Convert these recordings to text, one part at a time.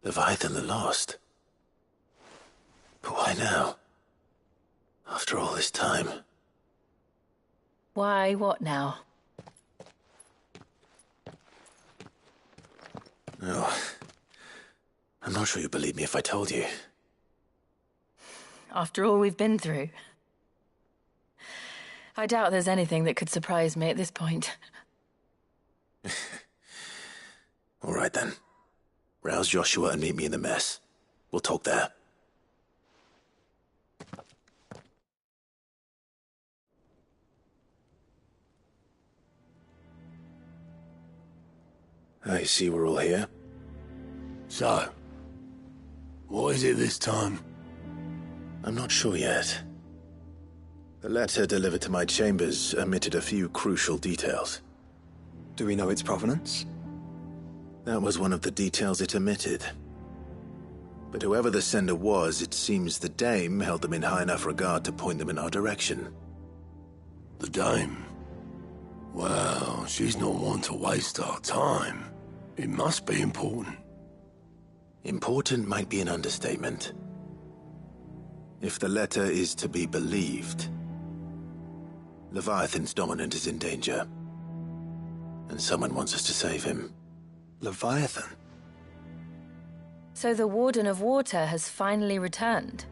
Leviathan the Lost. But why now? After all this time. Why, what now? No. I'm not sure you'd believe me if I told you. After all we've been through. I doubt there's anything that could surprise me at this point. All right then. Rouse Joshua and meet me in the mess. We'll talk there. I see we're all here. So, what is it this time? I'm not sure yet. The letter delivered to my chambers omitted a few crucial details. Do we know its provenance? That was one of the details it omitted. But whoever the sender was, it seems the dame held them in high enough regard to point them in our direction. The dame? Well, she's not one to waste our time. It must be important. Important might be an understatement. If the letter is to be believed, Leviathan's dominant is in danger. And someone wants us to save him. Leviathan? So the Warden of Water has finally returned.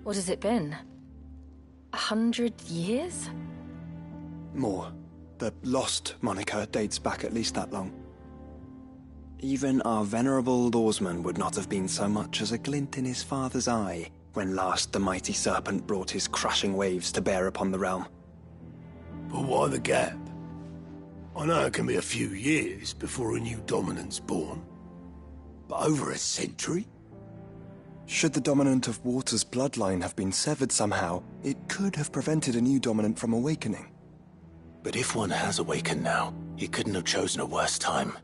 What has it been? 100 years? More. The Lost moniker dates back at least that long. Even our venerable lawsman would not have been so much as a glint in his father's eye when last the mighty serpent brought his crushing waves to bear upon the realm. But why the gap? I know it can be a few years before a new dominant's born. But over a century? Should the dominant of Water's bloodline have been severed somehow, it could have prevented a new dominant from awakening. But if one has awakened now, he couldn't have chosen a worse time.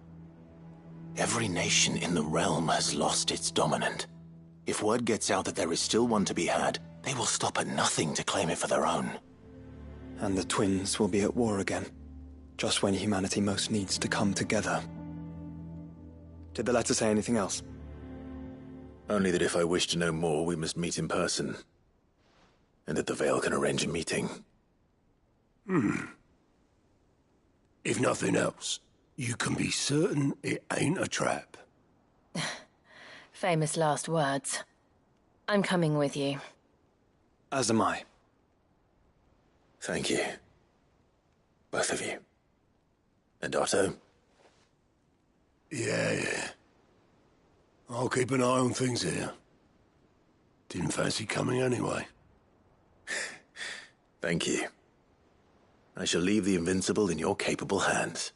Every nation in the realm has lost its dominant. If word gets out that there is still one to be had, they will stop at nothing to claim it for their own. And the twins will be at war again, just when humanity most needs to come together. Did the letter say anything else? Only that if I wish to know more, we must meet in person. And that the Veil can arrange a meeting. If nothing else, you can be certain it ain't a trap. Famous last words. I'm coming with you. As am I. Thank you. Both of you. And Otto? Yeah. I'll keep an eye on things here. Didn't fancy coming anyway. Thank you. I shall leave the Invincible in your capable hands.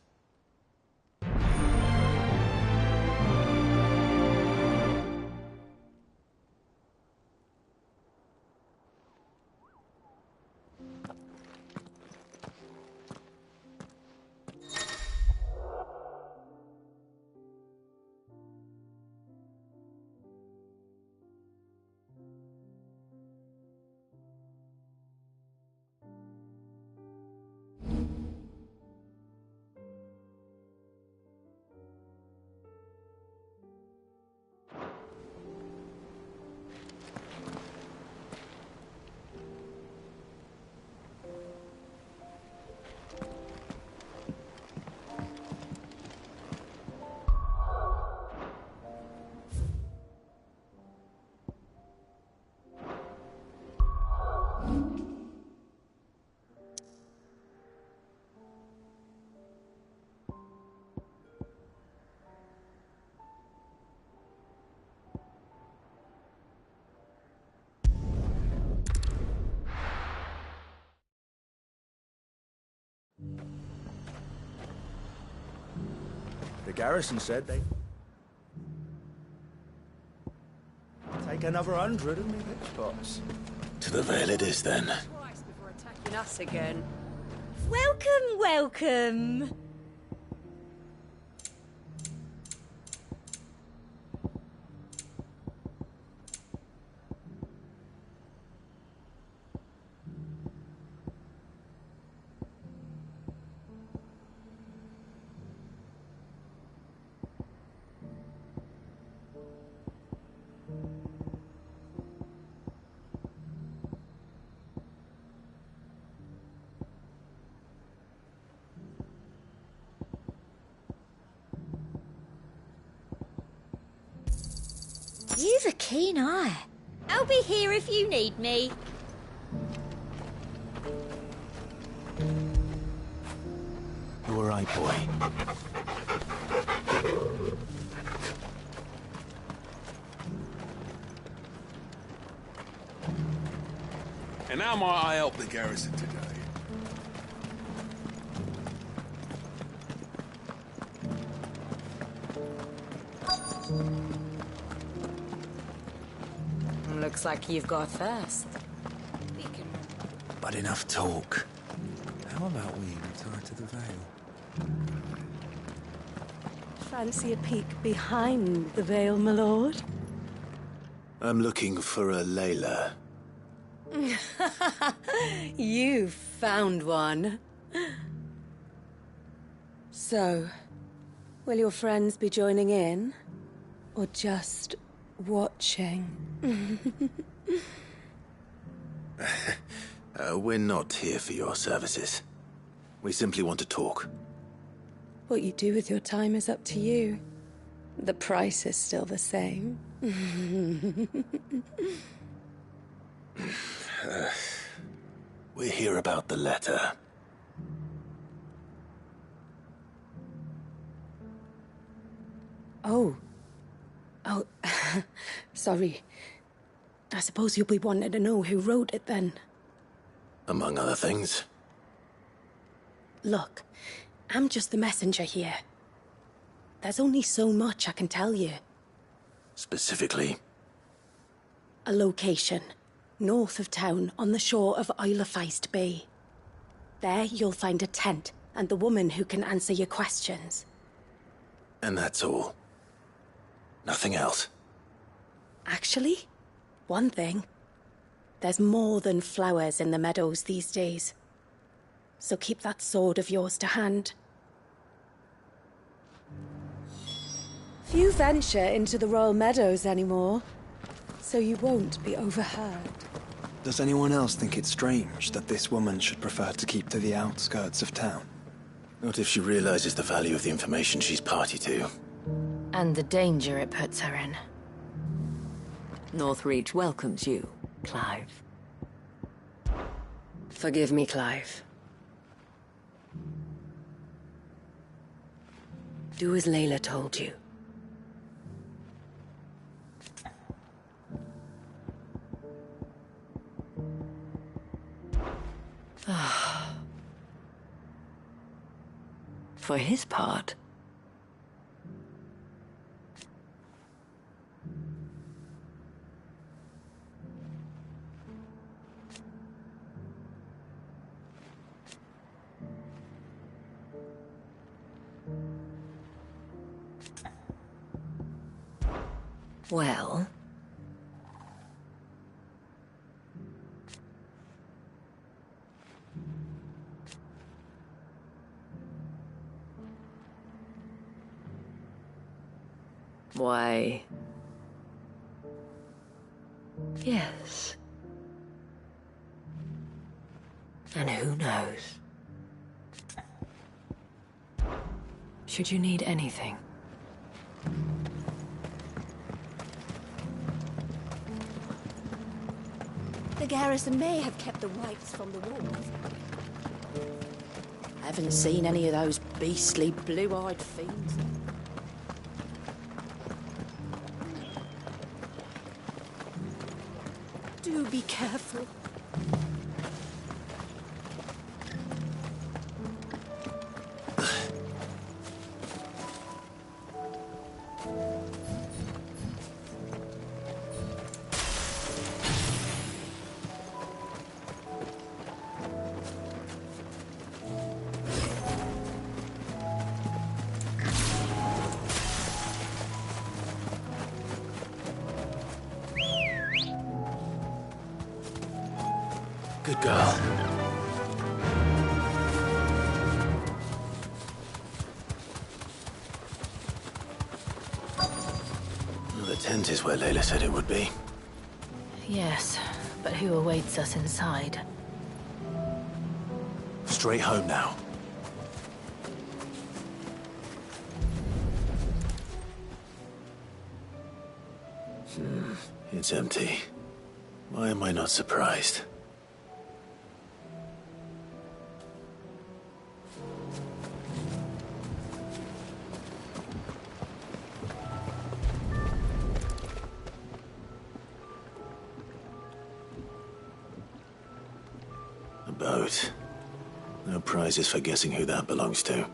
The garrison said they'd take another 100 of me pitch spots. To the Veil it is, then. Twice before attacking us again. Welcome, welcome. keen eye. I'll be here if you need me. You all right, boy? And how might I help the garrison today? Looks like you've got thirst. But enough talk. How about we retire to the Vale? Fancy a peek behind the veil, my lord? I'm looking for a Layla. You found one. So, will your friends be joining in? Or just watching? We're not here for your services. We simply want to talk. What you do with your time is up to you. The price is still the same. We're here about the letter. Oh. Sorry. I suppose you'll be wanting to know who wrote it then. Among other things. Look, I'm just the messenger here. There's only so much I can tell you. Specifically, A location, north of town, on the shore of Isle of Feist Bay. There you'll find a tent and the woman who can answer your questions. and that's all. Nothing else. Actually, one thing. There's more than flowers in the meadows these days. So keep that sword of yours to hand. Few venture into the Royal Meadows anymore, so you won't be overheard. Does anyone else think it's strange that this woman should prefer to keep to the outskirts of town? Not if she realizes the value of the information she's party to. And the danger it puts her in. Northreach welcomes you, Clive. Forgive me, Clive. Do as Layla told you. For his part, well, why, yes. And who knows? Should you need anything, The garrison may have kept the whites from the walls. Haven't seen any of those beastly blue-eyed fiends. Do be careful. Good girl. Well, the tent is where Layla said it would be. Yes, but who awaits us inside? Straight home now. It's empty. Why am I not surprised? A boat. No prizes for guessing who that belongs to.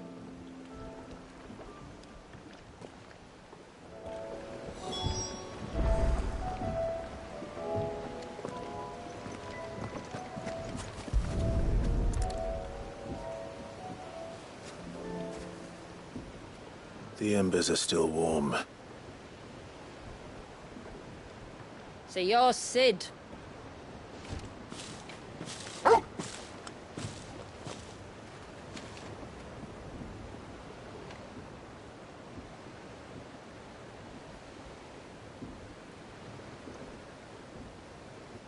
The embers are still warm. So you're Sid.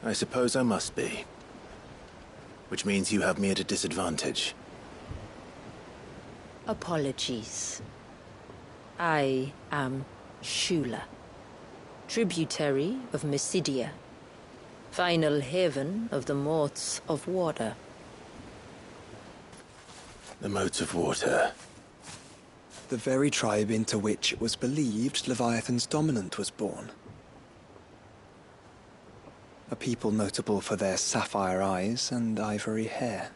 I suppose I must be. Which means you have me at a disadvantage. Apologies. I am Shula, tributary of Mysidia, final haven of the Moats of Water. The Moats of Water. The very tribe into which it was believed Leviathan's dominant was born. A people notable for their sapphire eyes and ivory hair.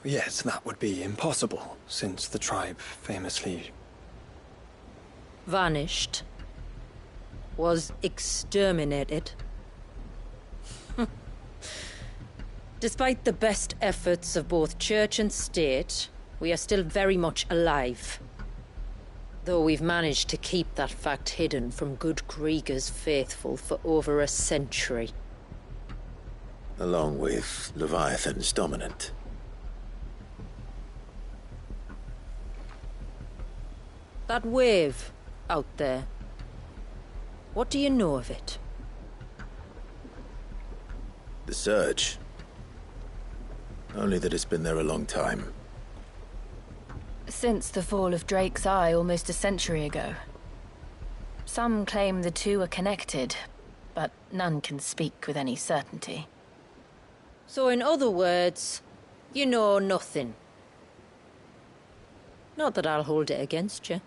Yet that would be impossible, since the tribe famously... Vanished. Was exterminated. Despite the best efforts of both church and state, we are still very much alive. Though we've managed to keep that fact hidden from good Krieger's faithful for over a century. Along with Leviathan's dominant. That wave out there. What do you know of it? The Surge. Only that it's been there a long time. Since the fall of Drake's Eye almost a century ago. Some claim the two are connected, but none can speak with any certainty. So in other words, you know nothing. Not that I'll hold it against you.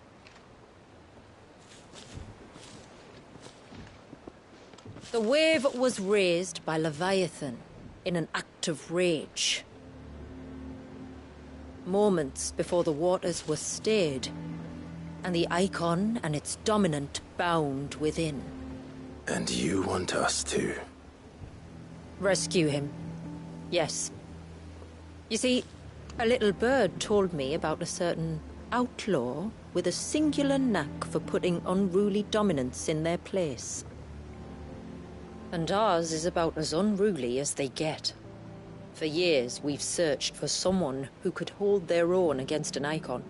The wave was raised by Leviathan in an act of rage. Moments before the waters were stayed, and the icon and its dominant bound within. And you want us to? Rescue him. Yes. You see, a little bird told me about a certain outlaw with a singular knack for putting unruly dominants in their place. And ours is about as unruly as they get. For years, we've searched for someone who could hold their own against an icon.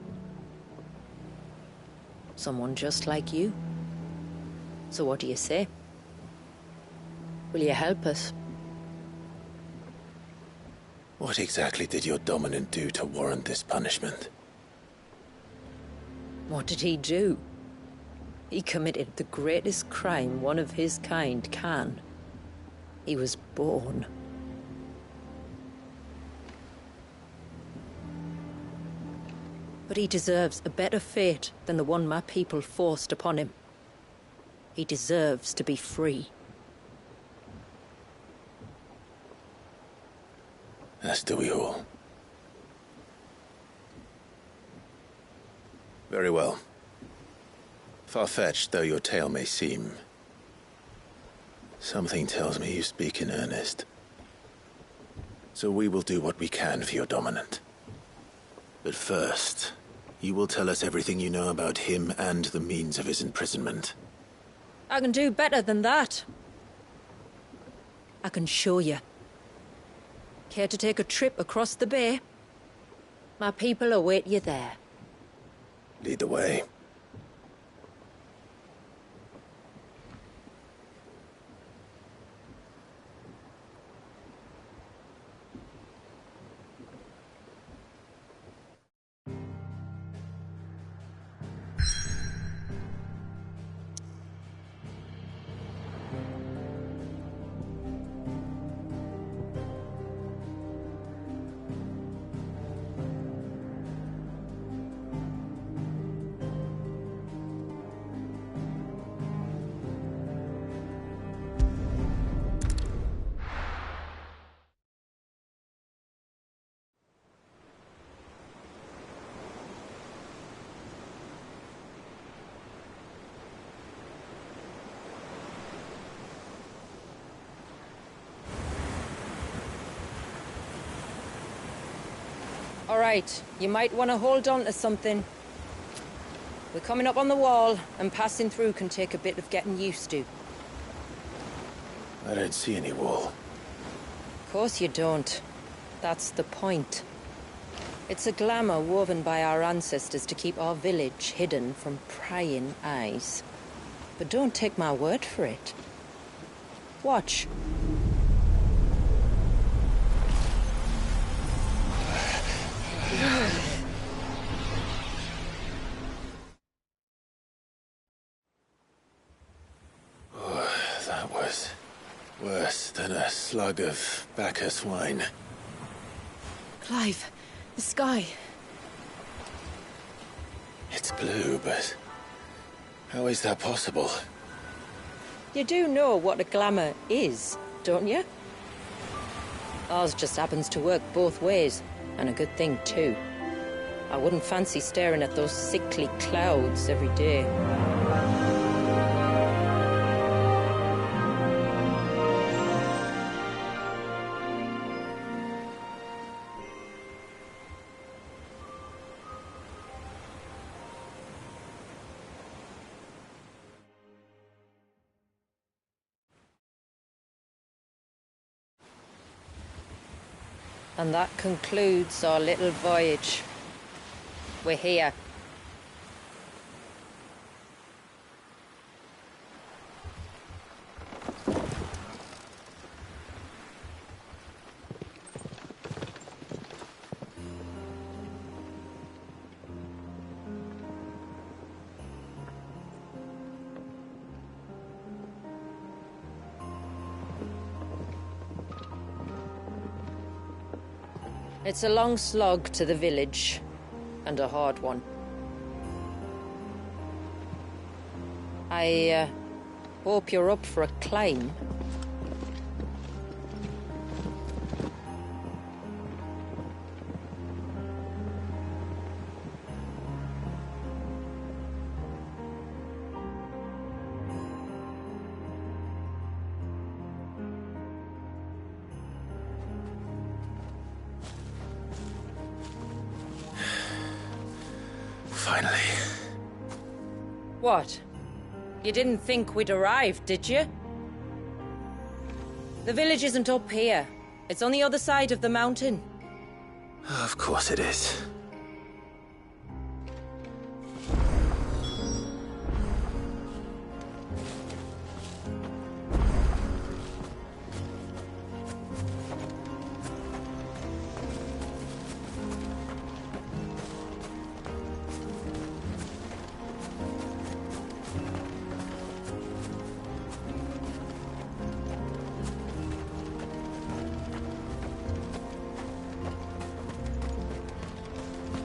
Someone just like you. So what do you say? Will you help us? What exactly did your dominant do to warrant this punishment? What did he do? He committed the greatest crime one of his kind can. He was born. But he deserves a better fate than the one my people forced upon him. He deserves to be free. As do we all. Very well. Far-fetched though your tale may seem, something tells me you speak in earnest. So we will do what we can for your dominant. But first, you will tell us everything you know about him and the means of his imprisonment. I can do better than that. I can show you. Care to take a trip across the bay? My people await you there. Lead the way. All right, you might want to hold on to something. We're coming up on the wall, and passing through can take a bit of getting used to. I don't see any wall. Of course you don't. That's the point. It's a glamour woven by our ancestors to keep our village hidden from prying eyes. But don't take my word for it. Watch. Oh, that was worse than a slug of Bacchus wine. Clive, the sky. It's blue, but how is that possible? You do know what a glamour is, don't you? Ours just happens to work both ways, and a good thing too. I wouldn't fancy staring at those sickly clouds every day. And that concludes our little voyage. We're here. It's a long slog to the village, and a hard one. I hope you're up for a climb. Finally. What? You didn't think we'd arrived, did you? The village isn't up here. It's on the other side of the mountain. Of course it is.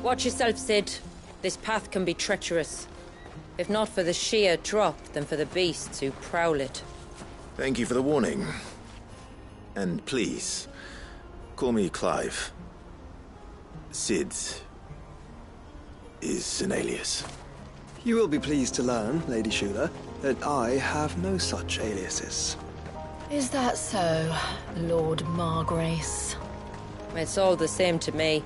Watch yourself, Sid. This path can be treacherous. If not for the sheer drop, then for the beasts who prowl it. Thank you for the warning. And please, call me Clive. Sid is an alias. You will be pleased to learn, Lady Shula, that I have no such aliases. Is that so, Lord Margrace? It's all the same to me.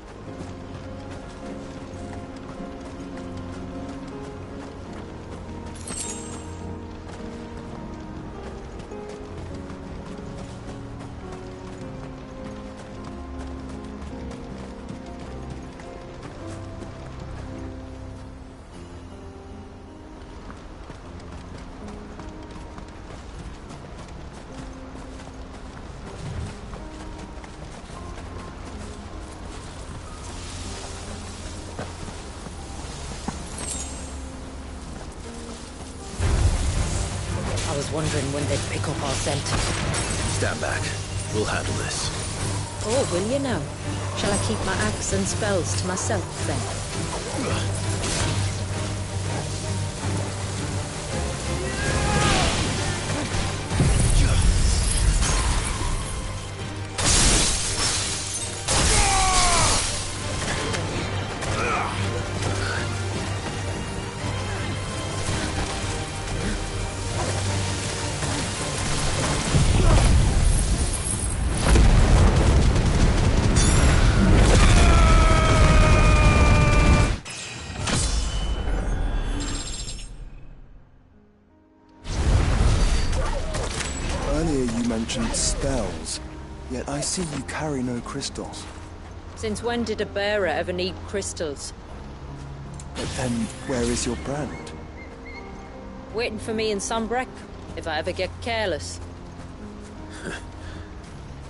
I was wondering when they'd pick up our scent. Stand back. We'll handle this. Oh, will you now? Shall I keep my axe and spells to myself, then? ancient spells, yet I see you carry no crystals. Since when did a bearer ever need crystals? But then, where is your brand? Waiting for me in Sunbreck, if I ever get careless.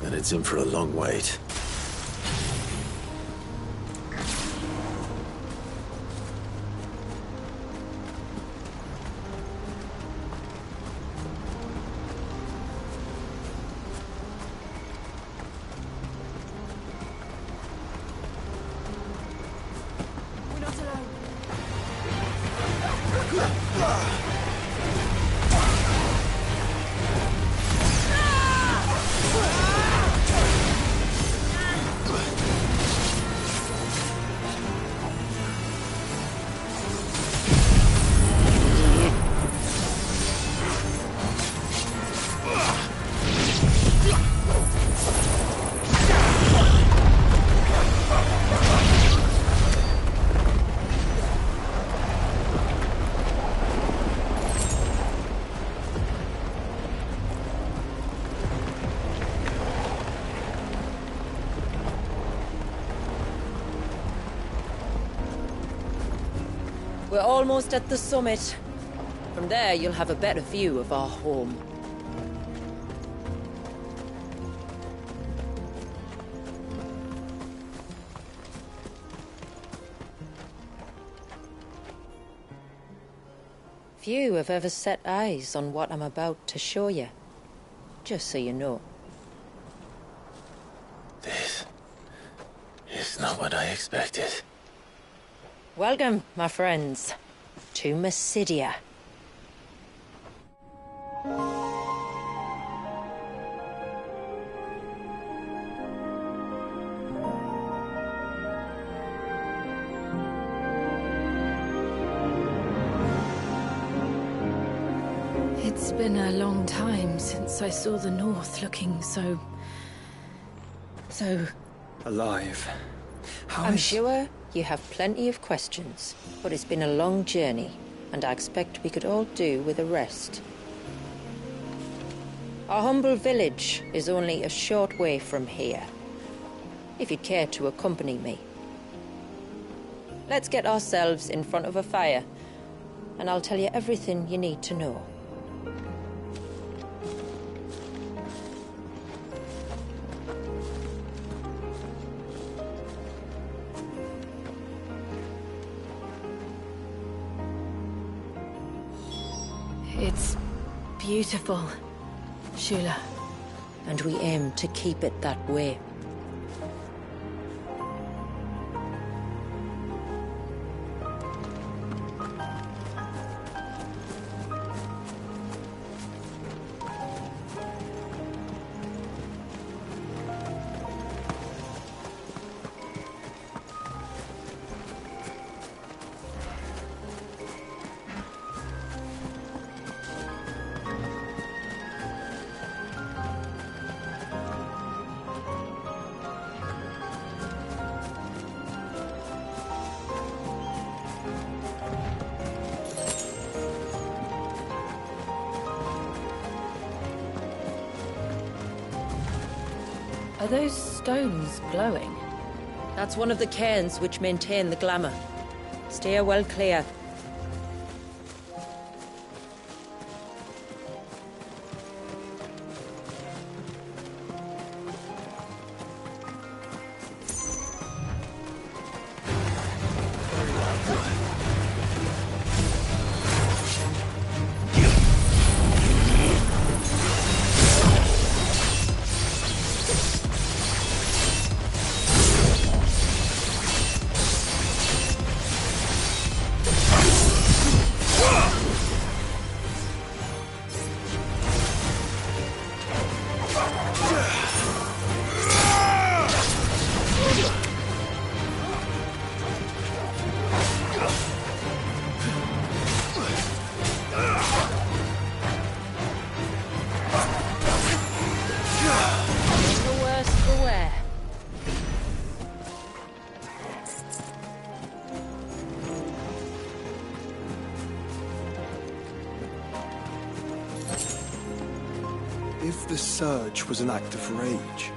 Then it's in for a long wait. We're almost at the summit. From there, you'll have a better view of our home. Few have ever set eyes on what I'm about to show you. Just so you know. This is not what I expected. Welcome, my friends, to Mysidia. It's been a long time since I saw the North looking so... Alive. I'm sure you have plenty of questions, but it's been a long journey, and I expect we could all do with a rest. Our humble village is only a short way from here, if you'd care to accompany me. Let's get ourselves in front of a fire, and I'll tell you everything you need to know. It's beautiful, Shula. And we aim to keep it that way. Are those stones glowing? That's one of the cairns which maintain the glamour. Steer well clear. this surge was an act of rage.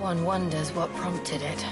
One wonders what prompted it.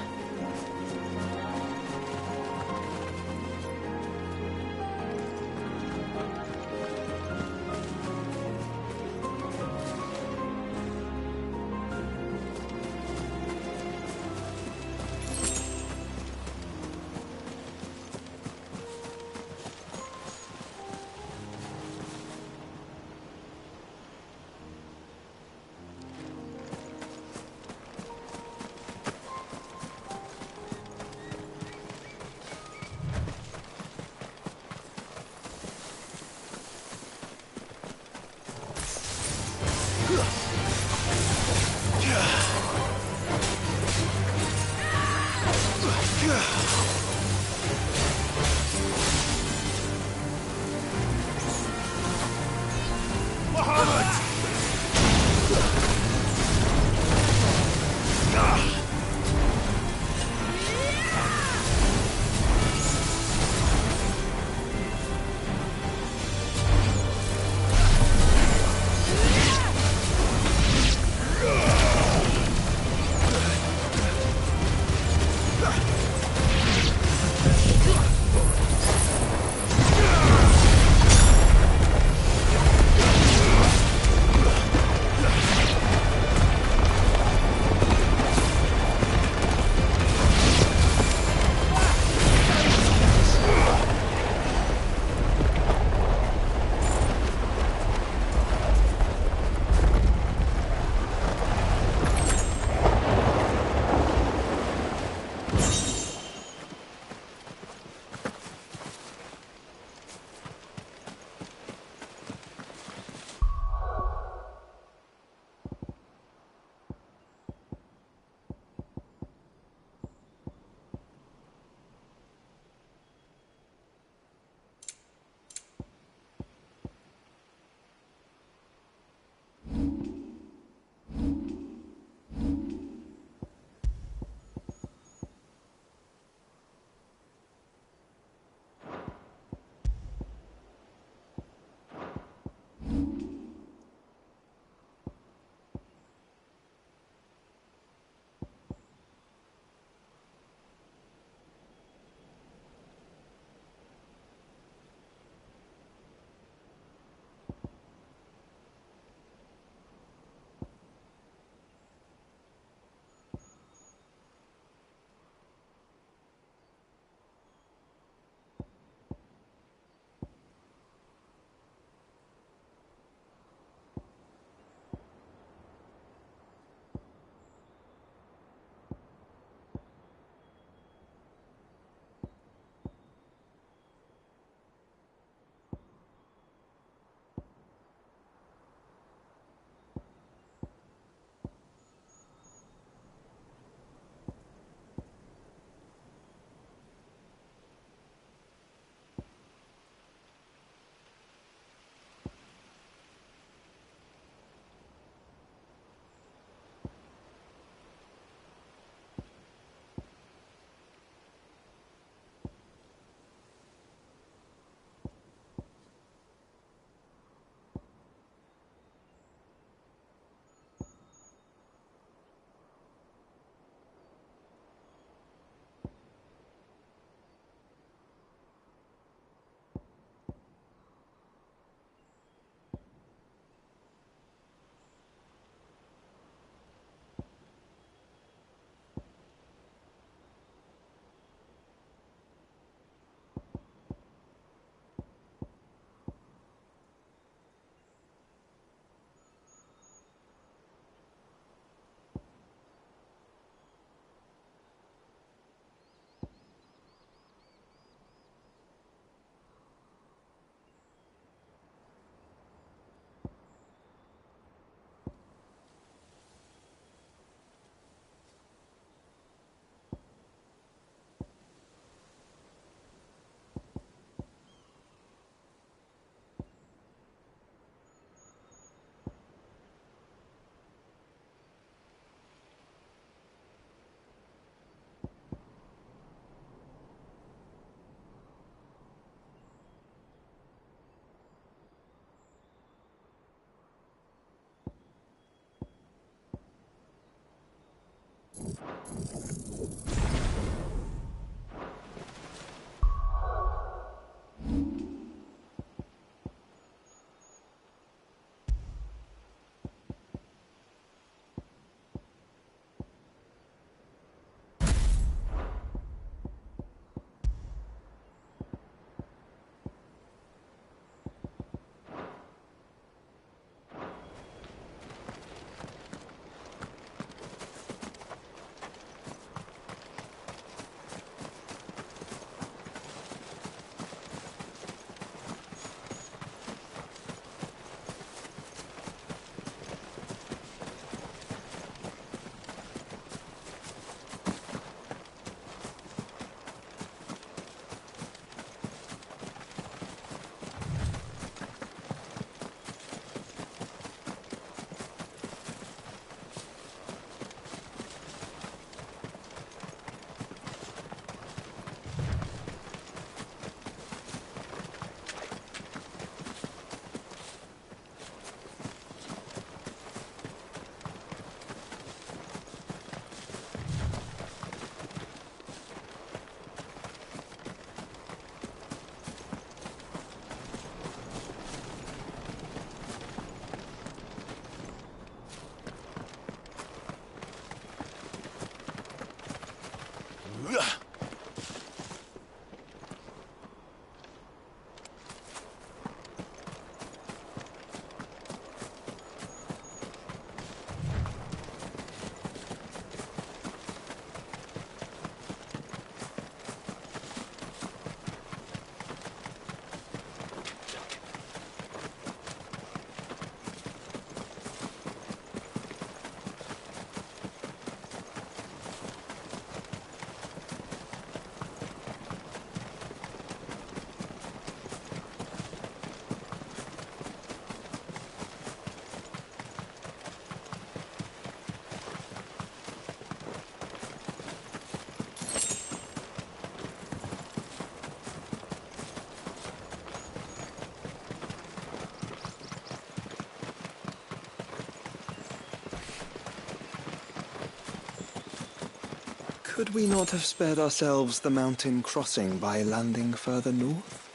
Could we not have spared ourselves the mountain crossing by landing further north?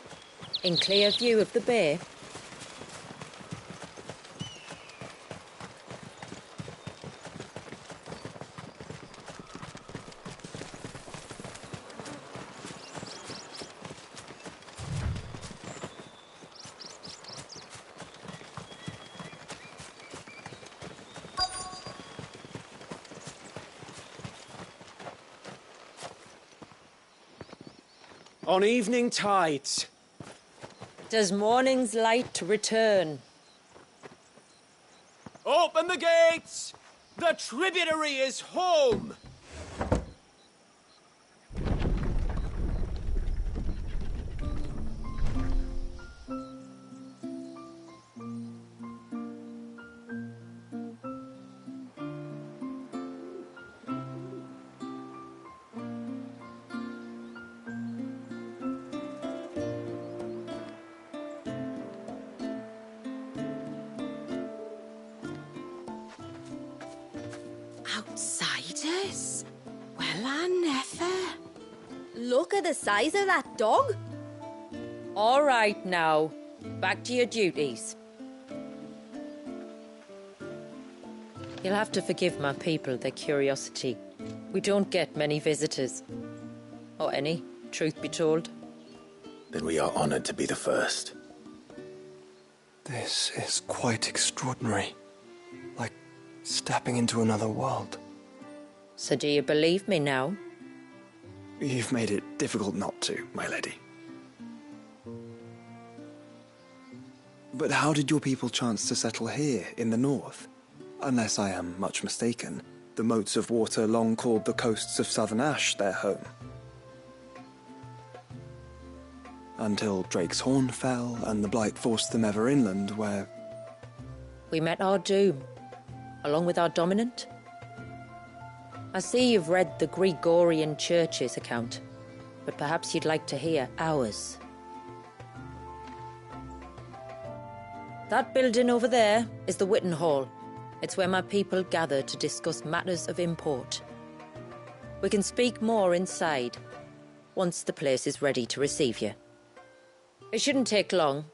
In clear view of the bay? On evening tides. Does morning's light return? Open the gates! The tributary is home! Outsiders? Well, I never. Look at the size of that dog. All right now, back to your duties. You'll have to forgive my people their curiosity. We don't get many visitors. Or any, truth be told. Then we are honored to be the first. This is quite extraordinary. Like stepping into another world. So do you believe me now? You've made it difficult not to, my lady. But how did your people chance to settle here in the north? Unless I am much mistaken, the moats of water long called the coasts of southern Ash their home. Until Drake's Horn fell and the Blight forced them ever inland, where... We met our doom, along with our dominant. I see you've read the Gregorian Church's account, but perhaps you'd like to hear ours. That building over there is the Witten Hall. It's where my people gather to discuss matters of import. We can speak more inside, once the place is ready to receive you. It shouldn't take long,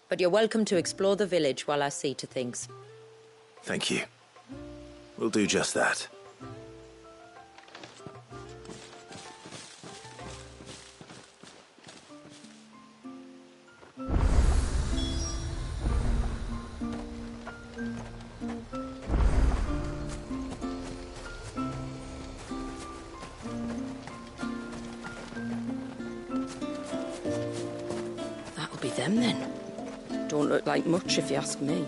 but you're welcome to explore the village while I see to things. Thank you. We'll do just that. That'll be them then. Don't look like much if you ask me.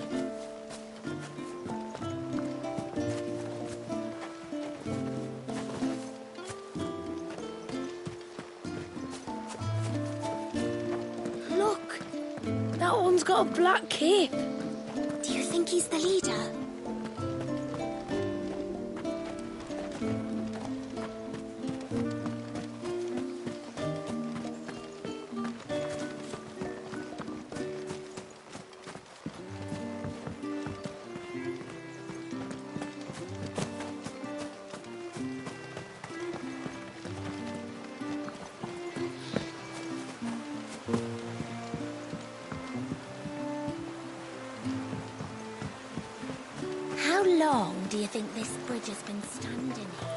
Look! That one's got a black cape. Do you think he's the leader? How long do you think this bridge has been standing here?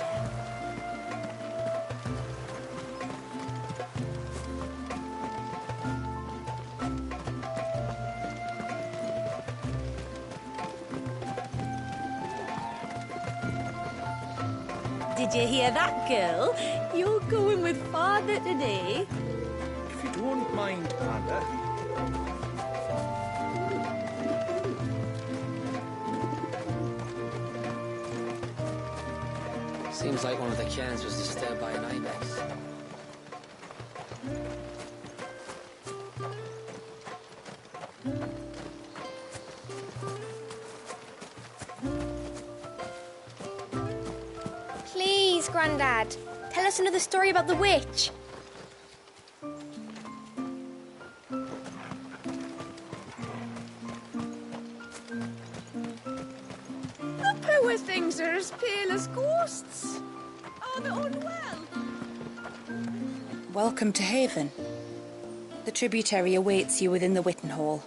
Did you hear that, girl? You're going with father today. If you don't mind, Anna. Seems like one of the cairns was disturbed by an ibex. Please, Grandad, tell us another story about the witch. The poor things are as pale as ghosts. Are they unwell? Welcome to Haven. The tributary awaits you within the Witten Hall.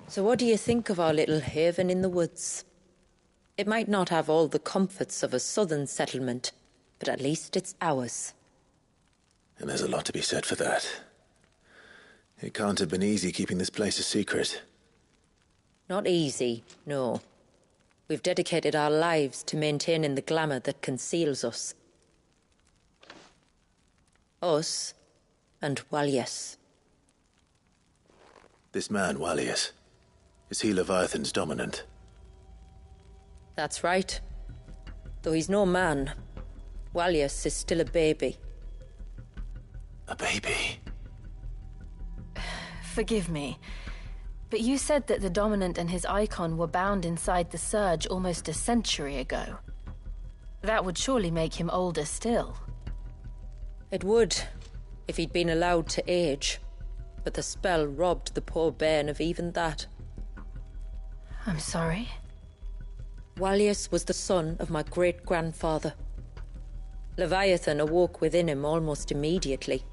So what do you think of our little haven in the woods? It might not have all the comforts of a southern settlement, but at least it's ours. And there's a lot to be said for that. It can't have been easy keeping this place a secret. Not easy, no. We've dedicated our lives to maintaining the glamour that conceals us. Us and Walyas. This man, Walyas, is he Leviathan's dominant? That's right. Though he's no man, Walyas is still a baby. A baby? Forgive me, but you said that the Dominant and his icon were bound inside the Surge almost a century ago. That would surely make him older still. It would, if he'd been allowed to age. But the spell robbed the poor bairn of even that. I'm sorry? Walyas was the son of my great-grandfather. Leviathan awoke within him almost immediately,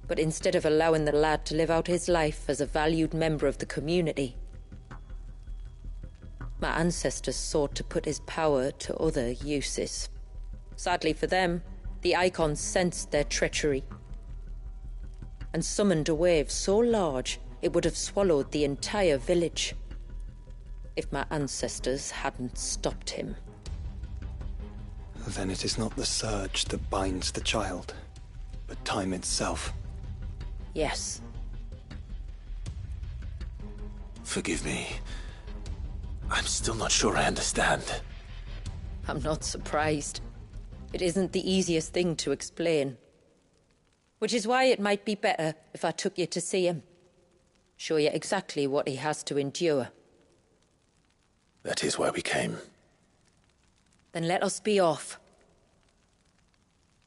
but instead of allowing the lad to live out his life as a valued member of the community, my ancestors sought to put his power to other uses. Sadly for them, the icons sensed their treachery and summoned a wave so large it would have swallowed the entire village if my ancestors hadn't stopped him. Then it is not the surge that binds the child, but time itself. Yes. Forgive me. I'm still not sure I understand. I'm not surprised. It isn't the easiest thing to explain. Which is why it might be better if I took you to see him. Show you exactly what he has to endure. That is why we came. Then let us be off.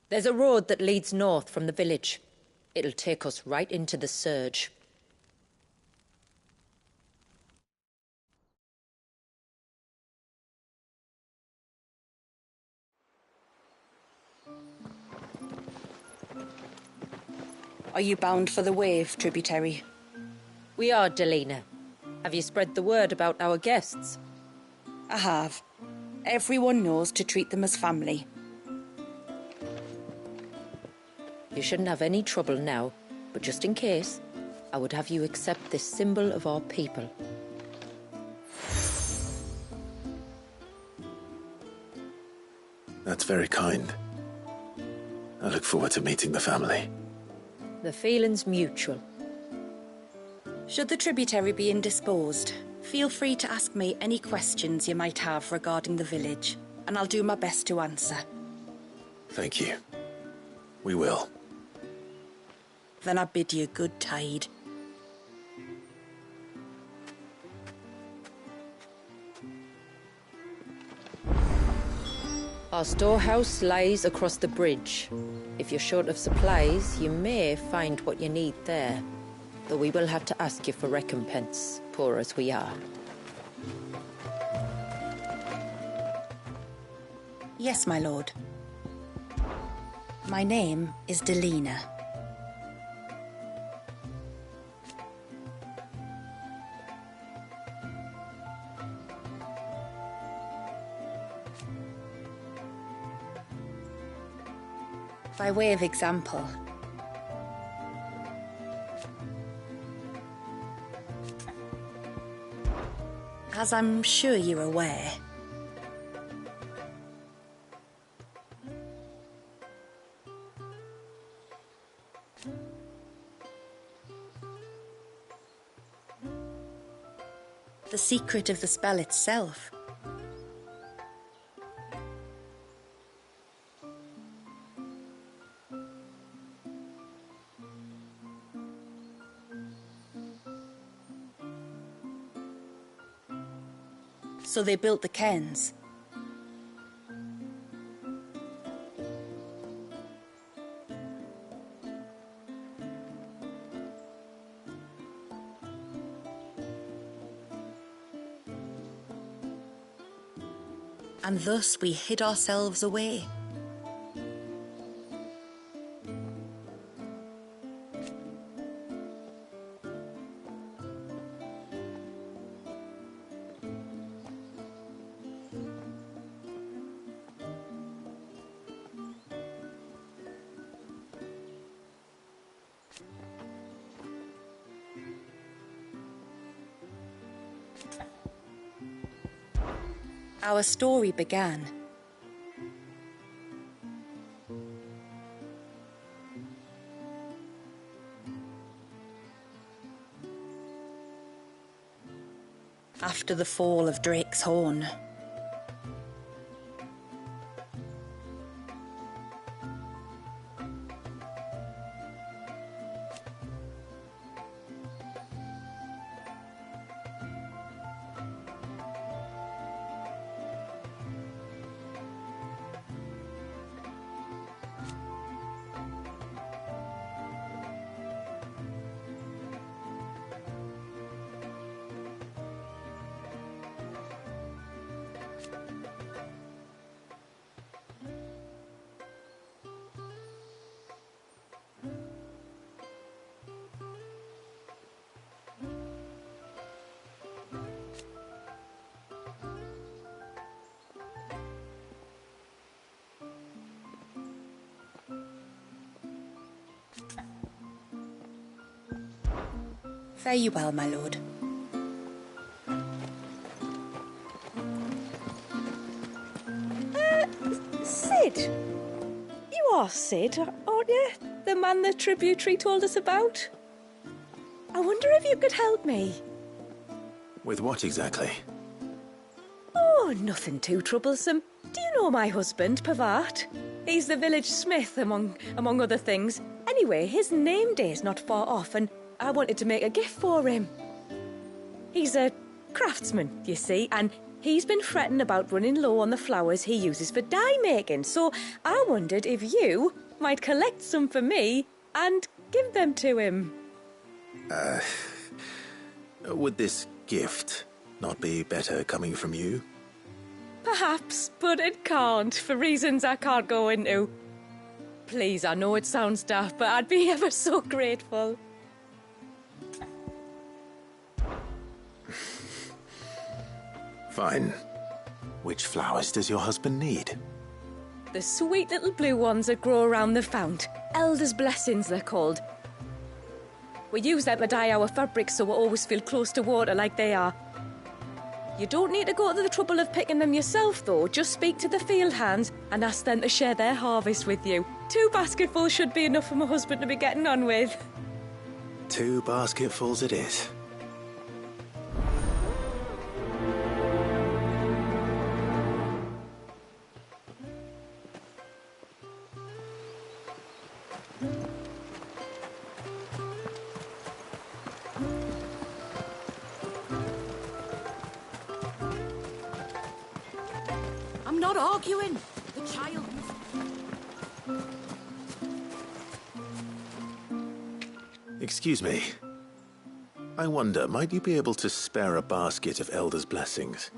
There's a road that leads north from the village. It'll take us right into the surge. Are you bound for the Wave tributary? We are, Delina. Have you spread the word about our guests? I have. Everyone knows to treat them as family. You shouldn't have any trouble now, but just in case, I would have you accept this symbol of our people. That's very kind. I look forward to meeting the family. The feeling's mutual. Should the tributary be indisposed, feel free to ask me any questions you might have regarding the village, and I'll do my best to answer. Thank you. We will. Then I bid you good tide. Our storehouse lies across the bridge. If you're short of supplies, you may find what you need there. Though we will have to ask you for recompense, poor as we are. Yes, my lord. My name is Delina. By way of example, as I'm sure you're aware, the secret of the spell itself so they built the cairns. And thus we hid ourselves away. Our story began after the fall of Drake's Horn. Fare you well, my lord. Sid? You are Sid, aren't you? The man the tributary told us about? I wonder if you could help me. With what exactly? Oh, nothing too troublesome. Do you know my husband, Pavat? He's the village smith, among other things. Anyway, his name day's not far off, and I wanted to make a gift for him. He's a craftsman, you see, and He's been fretting about running low on the flowers he uses for dye making, so I wondered if you might collect some for me and give them to him. Would this gift not be better coming from you? Perhaps, but it can't, for reasons I can't go into. Please, I know it sounds daft, but I'd be ever so grateful. Fine. Which flowers does your husband need? The sweet little blue ones that grow around the fount. Elder's blessings, they're called. We use them to dye our fabrics so we always feel close to water like they are. You don't need to go to the trouble of picking them yourself, though. Just speak to the field hands and ask them to share their harvest with you. 2 basketfuls should be enough for my husband to be getting on with. 2 basketfuls it is. I'm not arguing. The child... Excuse me. I wonder, might you be able to spare a basket of Elder's blessings?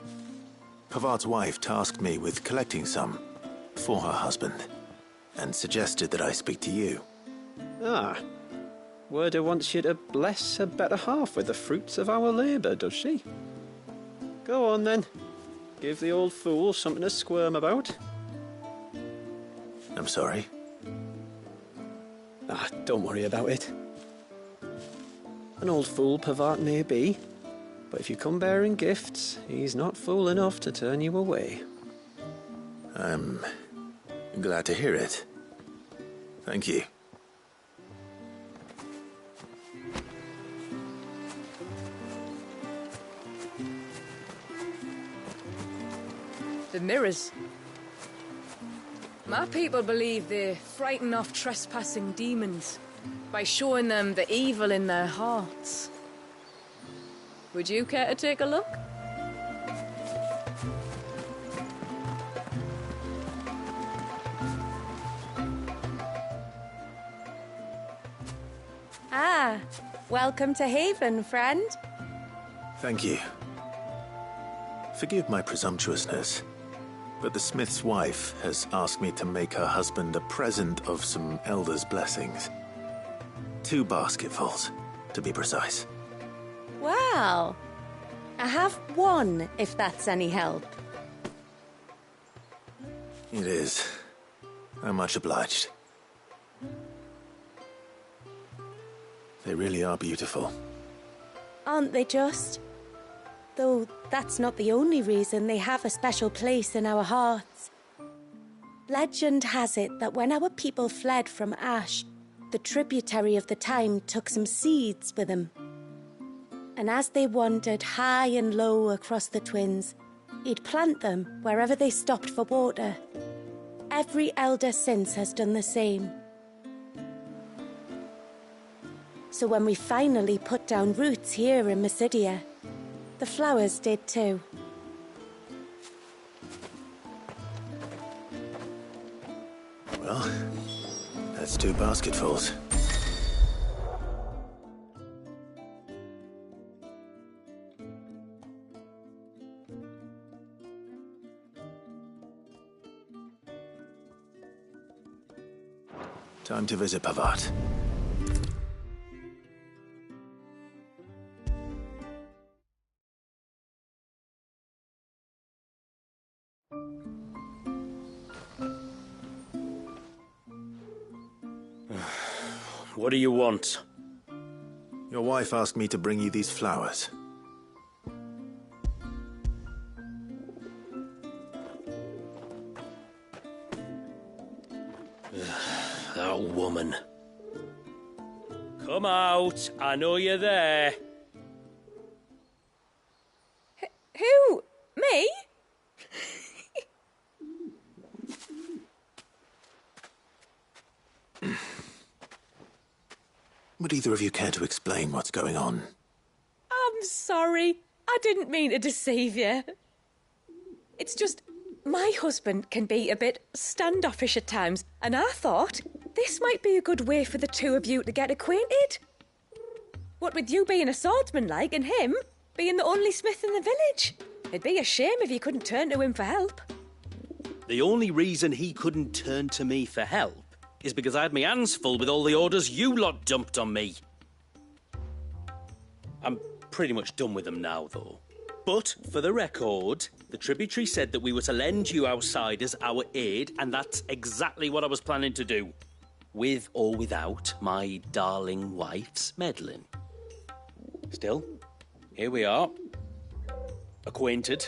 Pavart's wife tasked me with collecting some for her husband, and suggested that I speak to you. Ah. Werda wants you to bless her better half with the fruits of our labour, does she? Go on, then. Give the old fool something to squirm about. I'm sorry. Ah, don't worry about it. An old fool Pavart may be, but if you come bearing gifts, he's not fool enough to turn you away. I'm glad to hear it. Thank you. The mirrors. My people believe they frighten off trespassing demons by showing them the evil in their hearts. Would you care to take a look? Ah, welcome to Haven, friend. Thank you. Forgive my presumptuousness, but the smith's wife has asked me to make her husband a present of some Elder's blessings. 2 basketfuls, to be precise. Well, I have 1, if that's any help. It is. I'm much obliged. They really are beautiful. Aren't they just? Though that's not the only reason they have a special place in our hearts. Legend has it that when our people fled from Ash, the tributary of the time took some seeds with them. And as they wandered high and low across the Twins, he'd plant them wherever they stopped for water. Every elder since has done the same. So when we finally put down roots here in Mysidia, the flowers did too. Well, that's 2 basketfuls. Time to visit Pavart. What do you want? Your wife asked me to bring you these flowers. That woman. Come out. I know you're there. Who? Me? Would either of you care to explain what's going on? I'm sorry. I didn't mean to deceive you. It's just, my husband can be a bit standoffish at times, and I thought this might be a good way for the two of you to get acquainted. What with you being a swordsman like, and him being the only smith in the village. It'd be a shame if you couldn't turn to him for help. The only reason he couldn't turn to me for help is because I had my hands full with all the orders you lot dumped on me. I'm pretty much done with them now, though. But, for the record, the tributary said that we were to lend you outsiders our aid, and that's exactly what I was planning to do. With or without my darling wife's meddling. Still, here we are. Acquainted.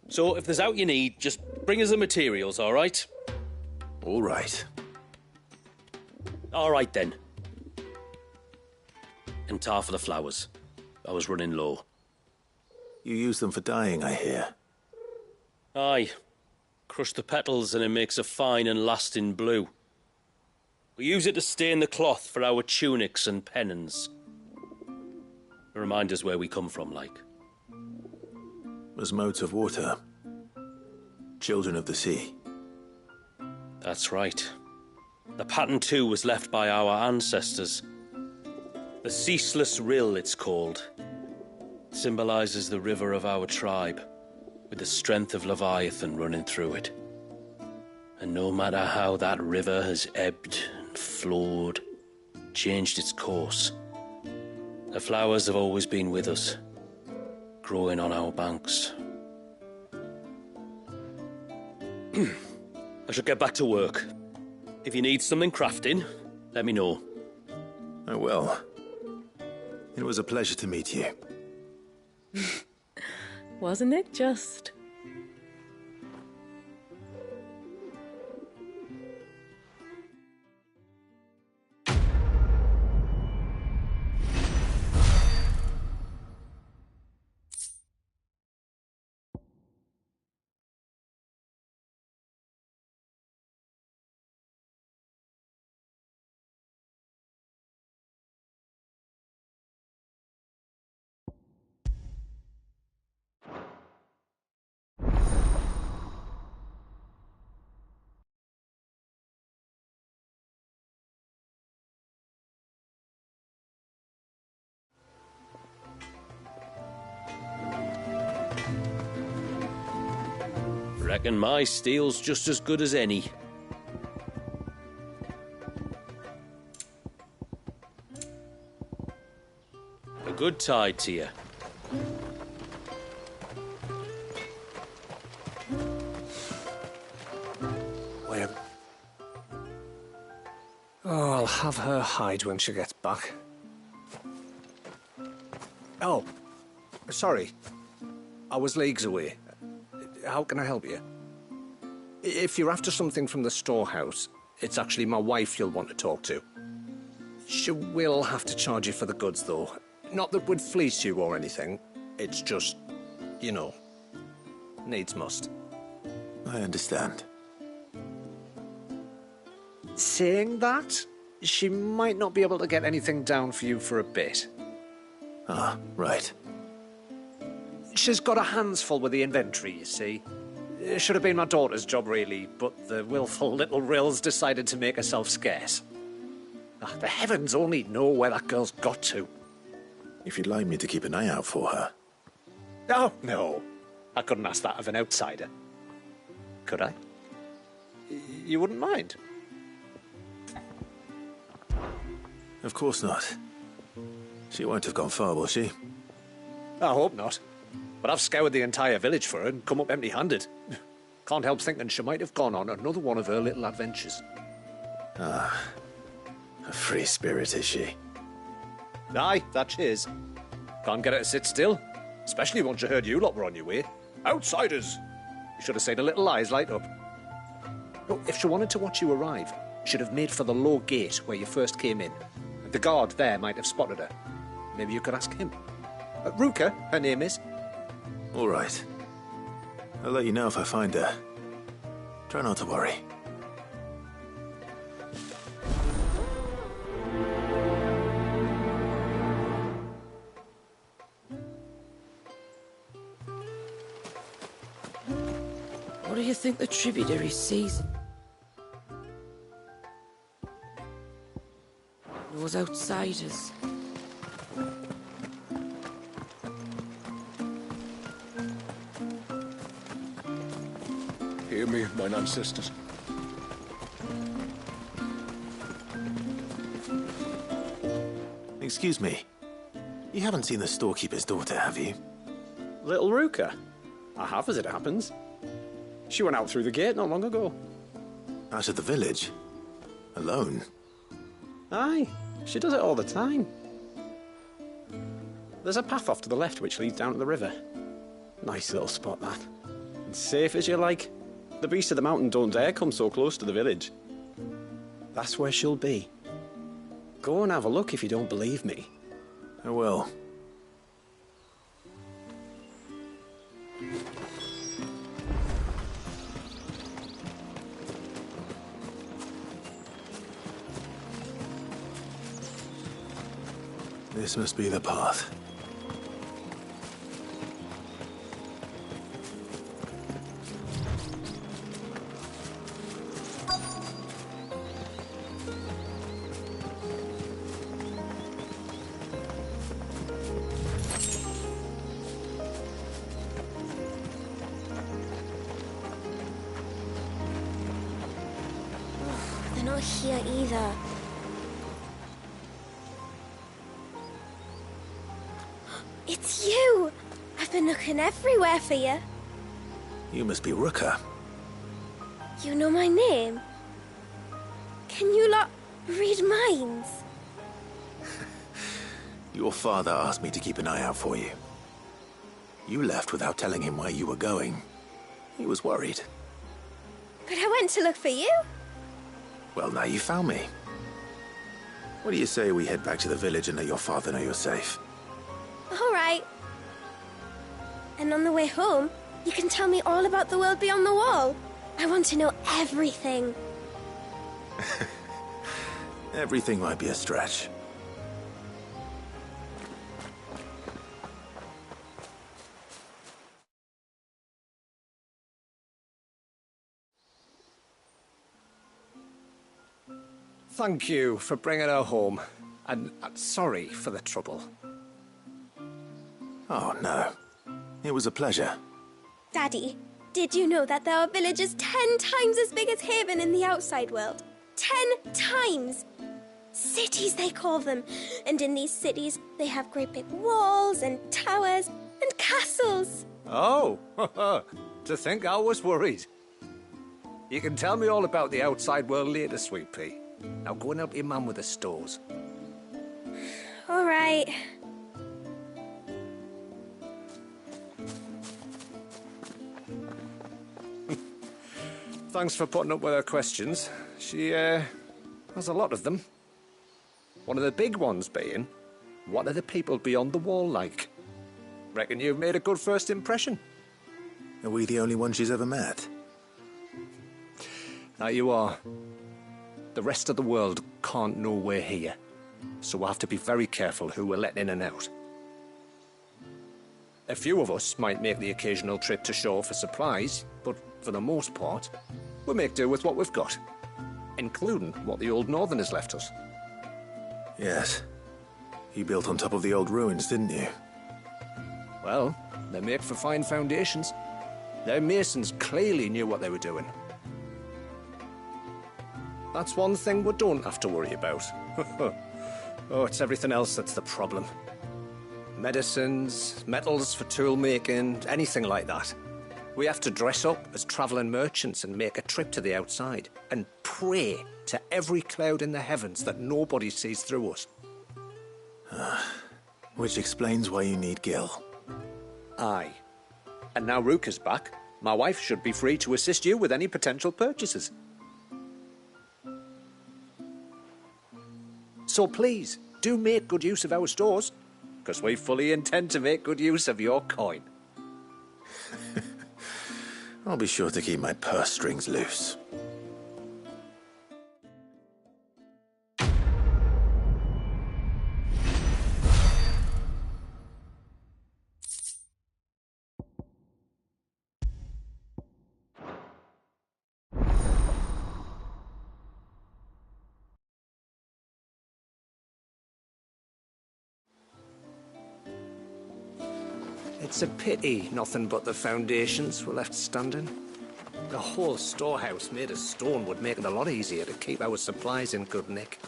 So, if there's out you need, just bring us the materials, all right? All right. All right, then. And tar for the flowers. I was running low. You use them for dyeing, I hear. Aye. Crush the petals and it makes a fine and lasting blue. We use it to stain the cloth for our tunics and pennons. Remind us where we come from, like. As modes of water. Children of the sea. That's right. The pattern too was left by our ancestors. The Ceaseless Rill, it's called. It symbolises the river of our tribe, with the strength of Leviathan running through it. And no matter how that river has ebbed and flowed, changed its course, the flowers have always been with us, growing on our banks. I should get back to work. If you need something crafting, let me know. I will. It was a pleasure to meet you. Wasn't it just? Reckon my steel's just as good as any. A good tide to you. Where? Oh, I'll have her hide when she gets back. Oh, sorry. I was leagues away. How can I help you? If you're after something from the storehouse, it's actually my wife you'll want to talk to. She will have to charge you for the goods, though. Not that we'd fleece you or anything. It's just, you know, needs must. I understand. Saying that, she might not be able to get anything down for you for a bit. Ah, right. She's got her hands full with the inventory, you see. It should have been my daughter's job, really, but the willful little Rill's decided to make herself scarce. The heavens only know where that girl's got to. If you'd like me to keep an eye out for her. Oh, no. I couldn't ask that of an outsider. Could I? You wouldn't mind? Of course not. She won't have gone far, will she? I hope not. But I've scoured the entire village for her and come up empty-handed. Can't help thinking she might have gone on another one of her little adventures. Ah, a free spirit, is she? Aye, that she is. Can't get her to sit still, especially once you heard you lot were on your way. Outsiders! You should have seen her little eyes light up. Oh, if she wanted to watch you arrive, she'd have made for the low gate where you first came in. The guard there might have spotted her. Maybe you could ask him. Ruka, her name is. All right. I'll let you know if I find her. Try not to worry. do you think the tributary sees? Those outsiders. Hear me, mine ancestors. Excuse me. You haven't seen the storekeeper's daughter, have you? Little Ruka? I have, as it happens. She went out through the gate not long ago. Out of the village? Alone? Aye, she does it all the time. There's a path off to the left which leads down to the river. Nice little spot, that. And safe as you like. The beasts of the mountain don't dare come so close to the village. That's where she'll be. Go and have a look if you don't believe me. I will. This must be the path. They're not here either. It's you! I've been looking everywhere for you. You must be Ruka. You know my name? Can you lot read minds? Your father asked me to keep an eye out for you. You left without telling him where you were going. He was worried. But I went to look for you. Well, now you found me. What do you say we head back to the village and let your father know you're safe? All right. And on the way home, you can tell me all about the world beyond the wall. I want to know everything. Everything might be a stretch. Thank you for bringing her home. And sorry for the trouble. Oh, no. It was a pleasure. Daddy, did you know that there are villages 10 times as big as Haven in the outside world? 10 times! Cities, they call them. And in these cities, they have great big walls and towers and castles. Oh, to think I was worried. You can tell me all about the outside world later, Sweet Pea. Now go and help your mum with the stores. All right. Thanks for putting up with her questions. She, has a lot of them. One of the big ones being, what are the people beyond the wall like? Reckon you've made a good first impression. Are we the only ones she's ever met? Now you are. The rest of the world can't know we're here, so we'll have to be very careful who we're letting in and out. A few of us might make the occasional trip to shore for supplies, but for the most part, we'll make do with what we've got, including what the old Northerners left us. Yes. You built on top of the old ruins, didn't you? Well, they make for fine foundations. Their masons clearly knew what they were doing. That's one thing we don't have to worry about. Oh, it's everything else that's the problem. Medicines, metals for tool making, anything like that. We have to dress up as travelling merchants and make a trip to the outside and pray to every cloud in the heavens that nobody sees through us. Which explains why you need Gil. Aye. And now Ruka's back, my wife should be free to assist you with any potential purchases. So please, do make good use of our stores, because we fully intend to make good use of your coin. I'll be sure to keep my purse strings loose. It's a pity nothing but the foundations were left standing. The whole storehouse made of stone would make it a lot easier to keep our supplies in good nick.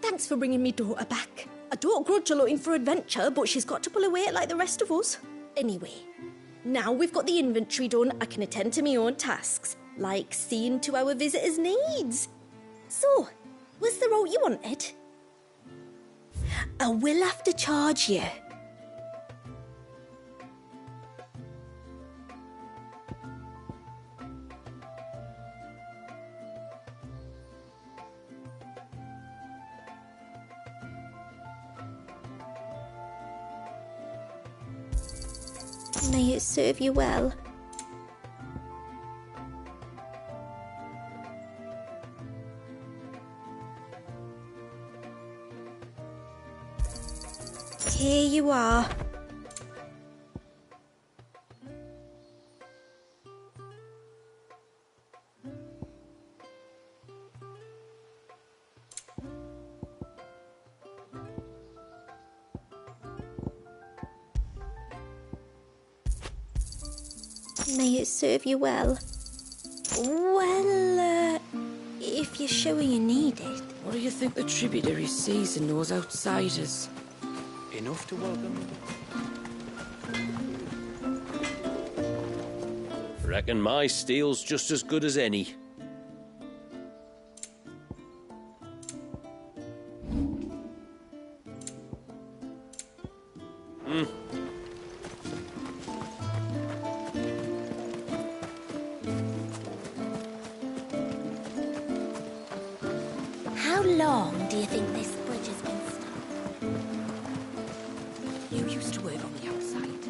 Thanks for bringing me daughter back. I don't grudge her looking for adventure, but she's got to pull her weight like the rest of us. Anyway, now we've got the inventory done, I can attend to my own tasks, like seeing to our visitors' needs. So, was the route you wanted? I will have to charge you. May it serve you well. Here you are. May it serve you well. Well, if you're sure you need it. What do you think the tributary sees in those outsiders? Enough to welcome. Reckon my steel's just as good as any. How long do you think this bridge has been stuck? You used to work on the outside.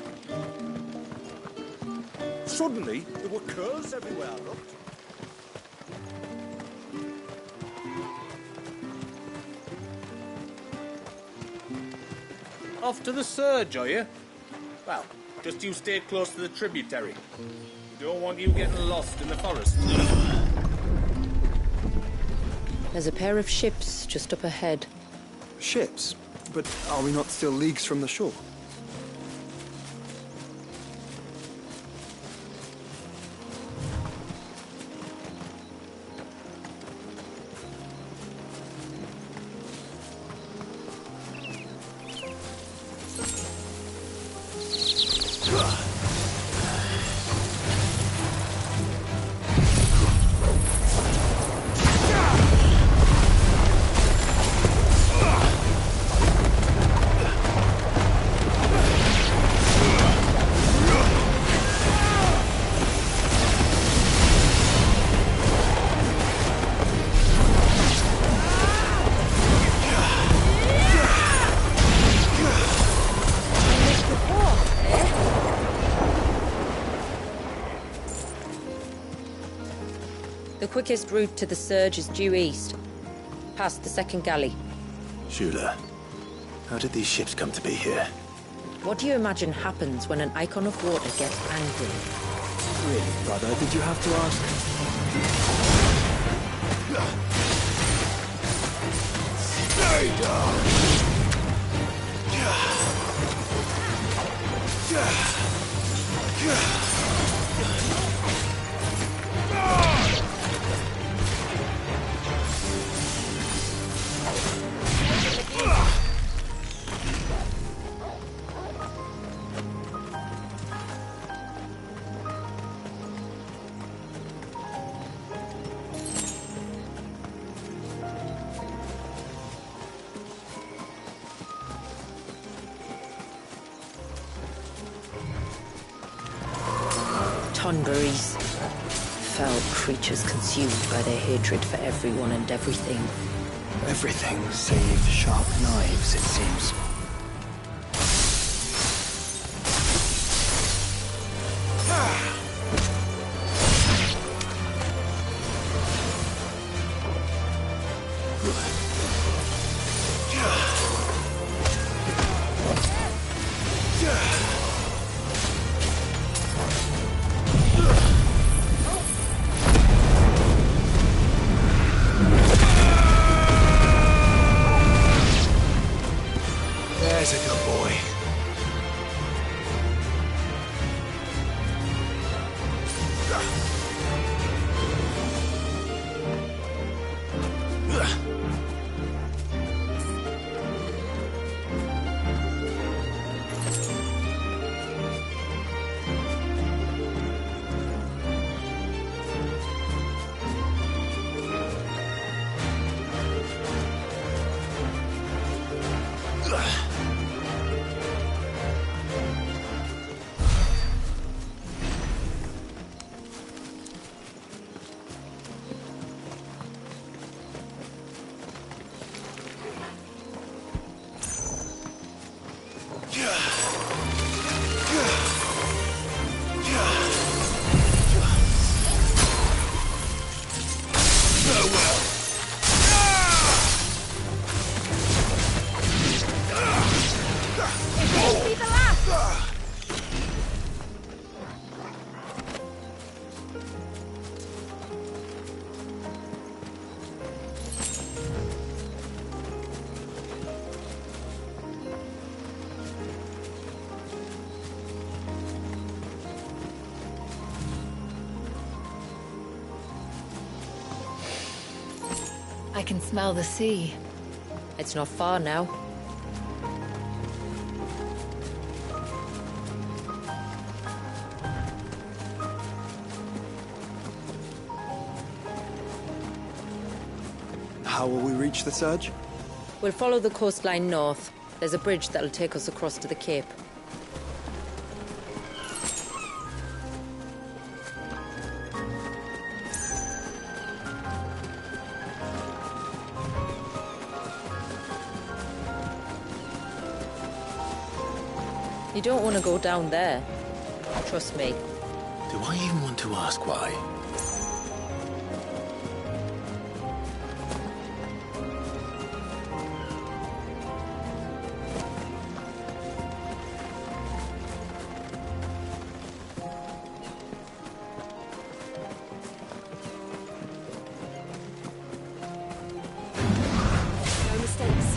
Suddenly, there were curls everywhere I looked. Off to the surge, are you? Well, just you stay close to the tributary. We don't want you getting lost in the forest. There's a pair of ships just up ahead. Ships? But are we not still leagues from the shore? The quickest route to the surge is due east, past the second galley. Shula, how did these ships come to be here? What do you imagine happens when an icon of water gets angry? Really, brother, did you have to ask? Stay down! Tonberries. Foul creatures consumed by their hatred for everyone and everything. Everything save sharp knives, it seems. can smell the sea. It's not far now. How will we reach the surge? We'll follow the coastline north. There's a bridge that'll take us across to the cape. You don't want to go down there. Trust me. Do I even want to ask why? No mistakes.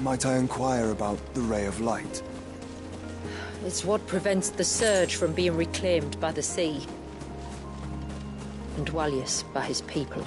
Might I inquire about the ray of light? It's what prevents the surge from being reclaimed by the sea. And Dwalius by his people.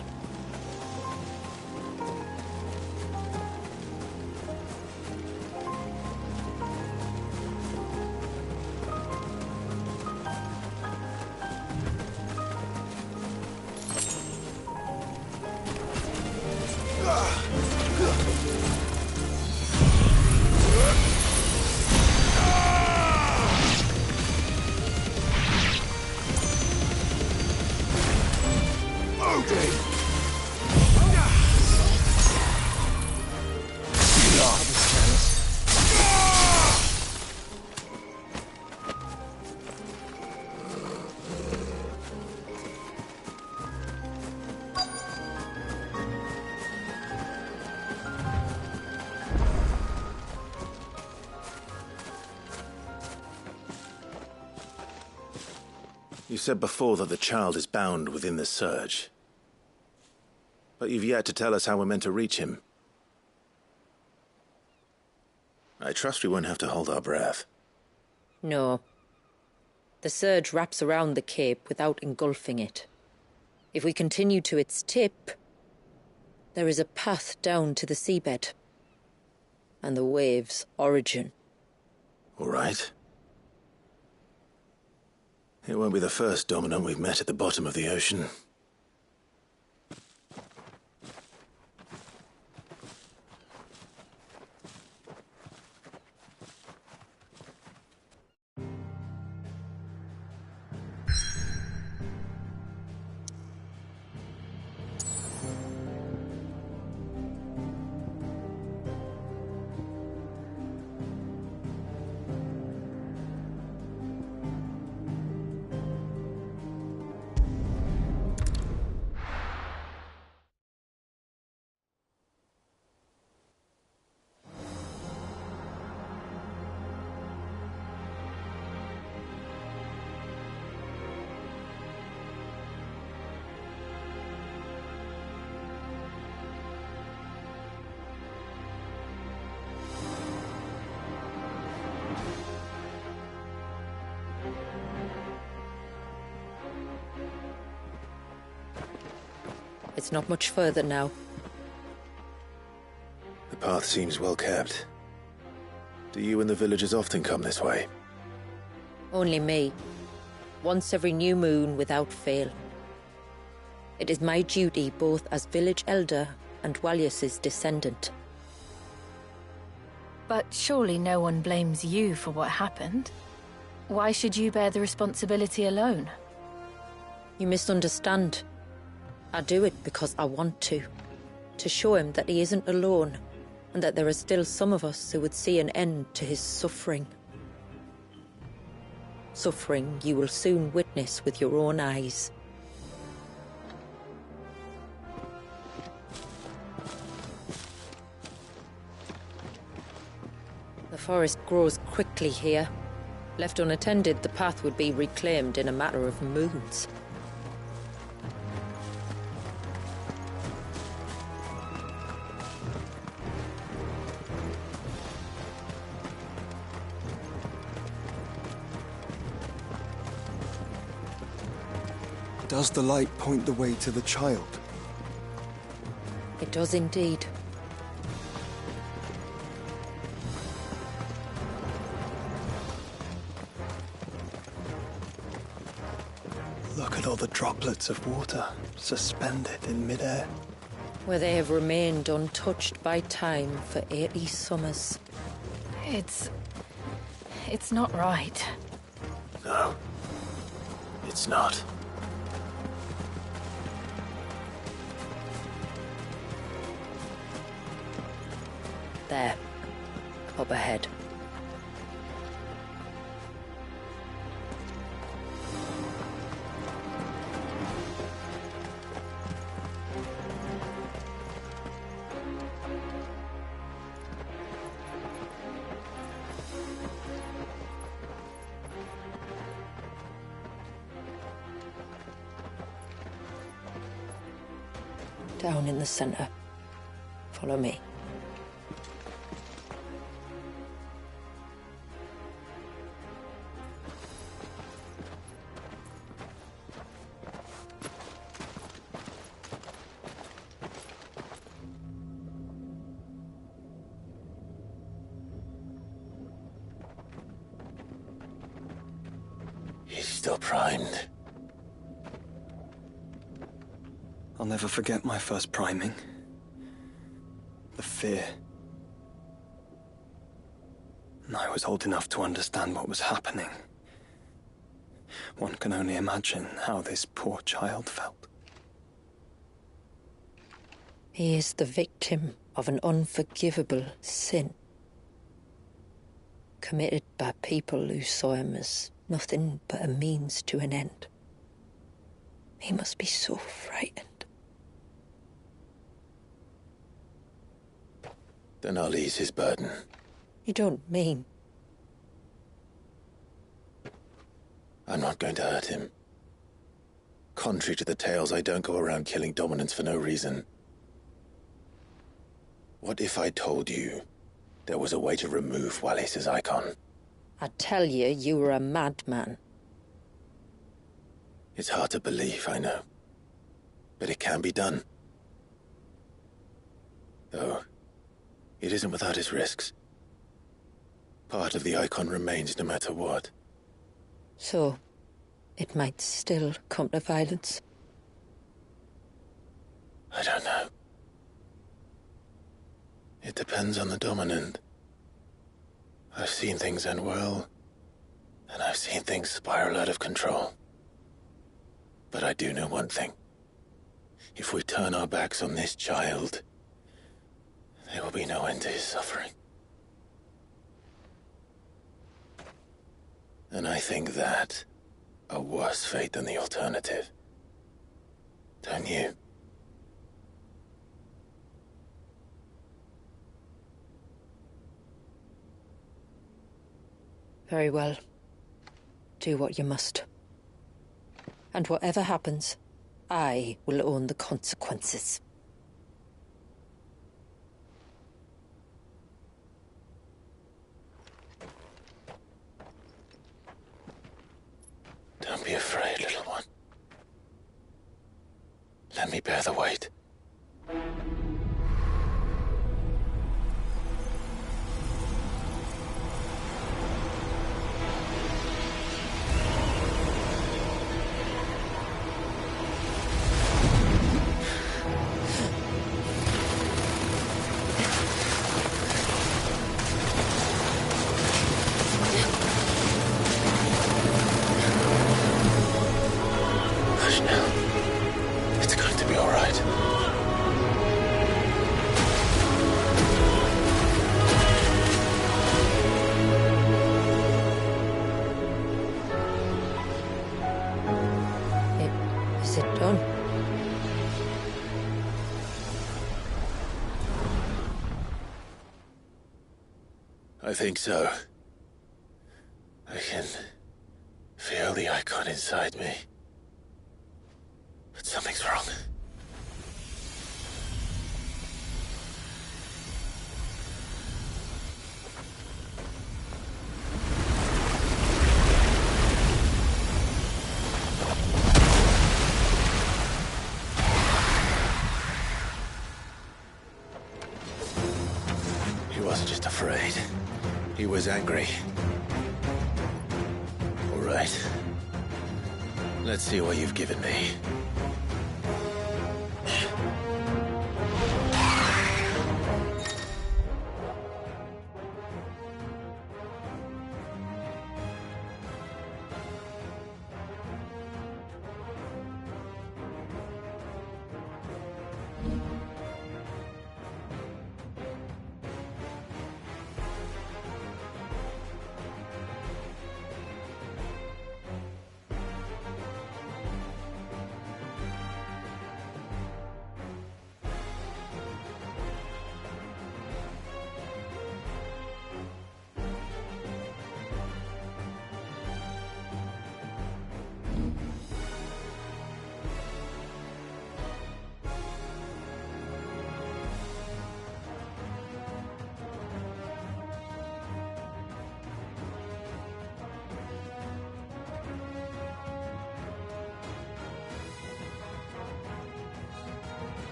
You said before that the child is bound within the surge. But you've yet to tell us how we're meant to reach him. I trust we won't have to hold our breath. No. The surge wraps around the cape without engulfing it. If we continue to its tip, there is a path down to the seabed. And the wave's origin. All right. It won't be the first dominant we've met at the bottom of the ocean. It's not much further now. The path seems well kept. Do you and the villagers often come this way? Only me. Once every new moon without fail. It is my duty both as village elder and Dwalius's descendant. But surely no one blames you for what happened. Why should you bear the responsibility alone? You misunderstand. I do it because I want to show him that he isn't alone, and that there are still some of us who would see an end to his suffering. Suffering you will soon witness with your own eyes. The forest grows quickly here. Left unattended, the path would be reclaimed in a matter of moons. Does the light point the way to the child? It does indeed. Look at all the droplets of water suspended in midair. Where they have remained untouched by time for 80 summers. It's not right. No. It's not. There. Up ahead. Down in the center. Follow me. still primed. I'll never forget my first priming. The fear. And I was old enough to understand what was happening. One can only imagine how this poor child felt. He is the victim of an unforgivable sin, committed by people who saw him as nothing but a means to an end. He must be so frightened. Then I'll ease his burden. You don't mean? I'm not going to hurt him. Contrary to the tales, I don't go around killing dominants for no reason. What if I told you there was a way to remove Wallis's icon? I tell you, you were a madman. It's hard to believe, I know. But it can be done. Though, it isn't without its risks. Part of the icon remains no matter what. So, it might still come to violence? I don't know. It depends on the dominant. I've seen things end well, and I've seen things spiral out of control. But I do know one thing. If we turn our backs on this child, there will be no end to his suffering. And I think that a worse fate than the alternative. Don't you? Very well. Do what you must. And whatever happens, I will own the consequences. Don't be afraid, little one. Let me bear the weight. Hush now. It's going to be all right. Is it done? I think so. I can feel the icon inside me. But something's wrong. He wasn't just afraid. He was angry. All right. Let's see what you've given me.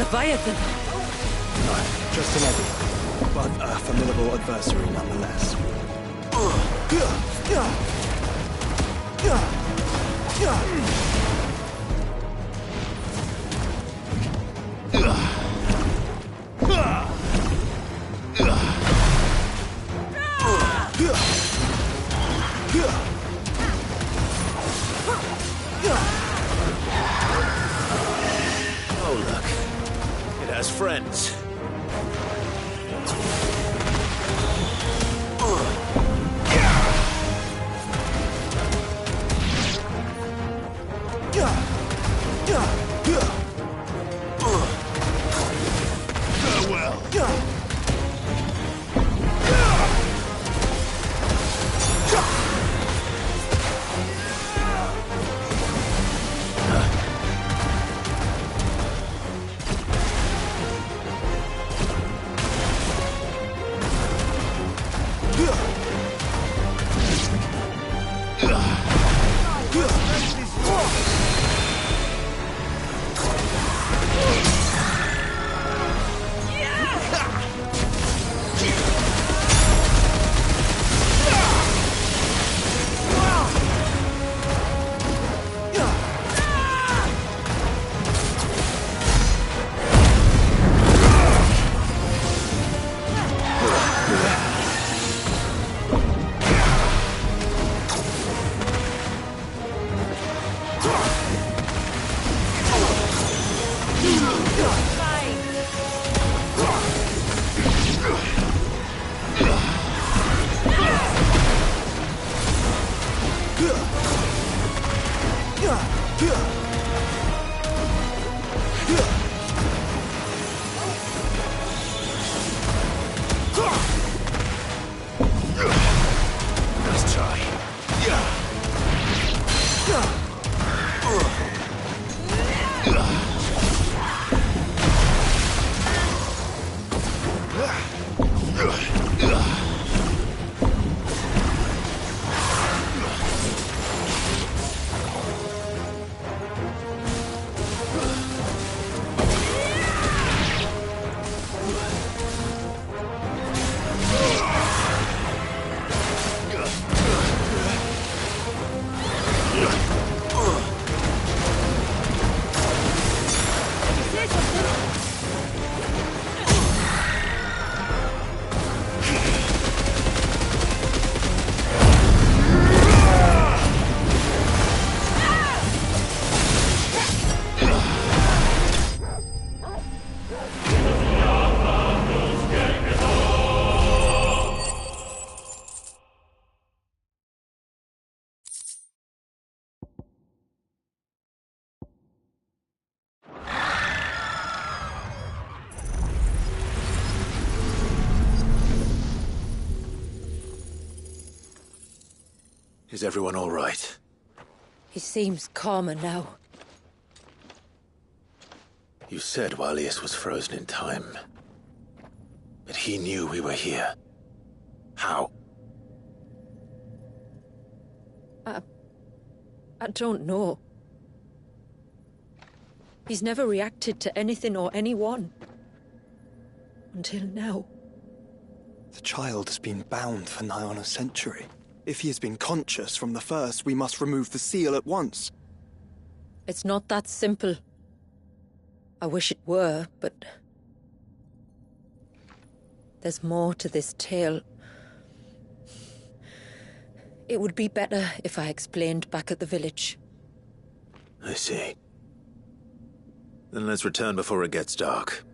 Leviathan! No, just an eddy. But a formidable adversary nonetheless. Oh, look. It has friends. Nice try. Is everyone all right? He seems calmer now. You said Walius was frozen in time. But he knew we were here. How? I don't know. He's never reacted to anything or anyone. Until now. The child has been bound for nigh on a century. If he has been conscious from the first, we must remove the seal at once. It's not that simple. I wish it were, but... there's more to this tale. It would be better if I explained back at the village. I see. Then let's return before it gets dark.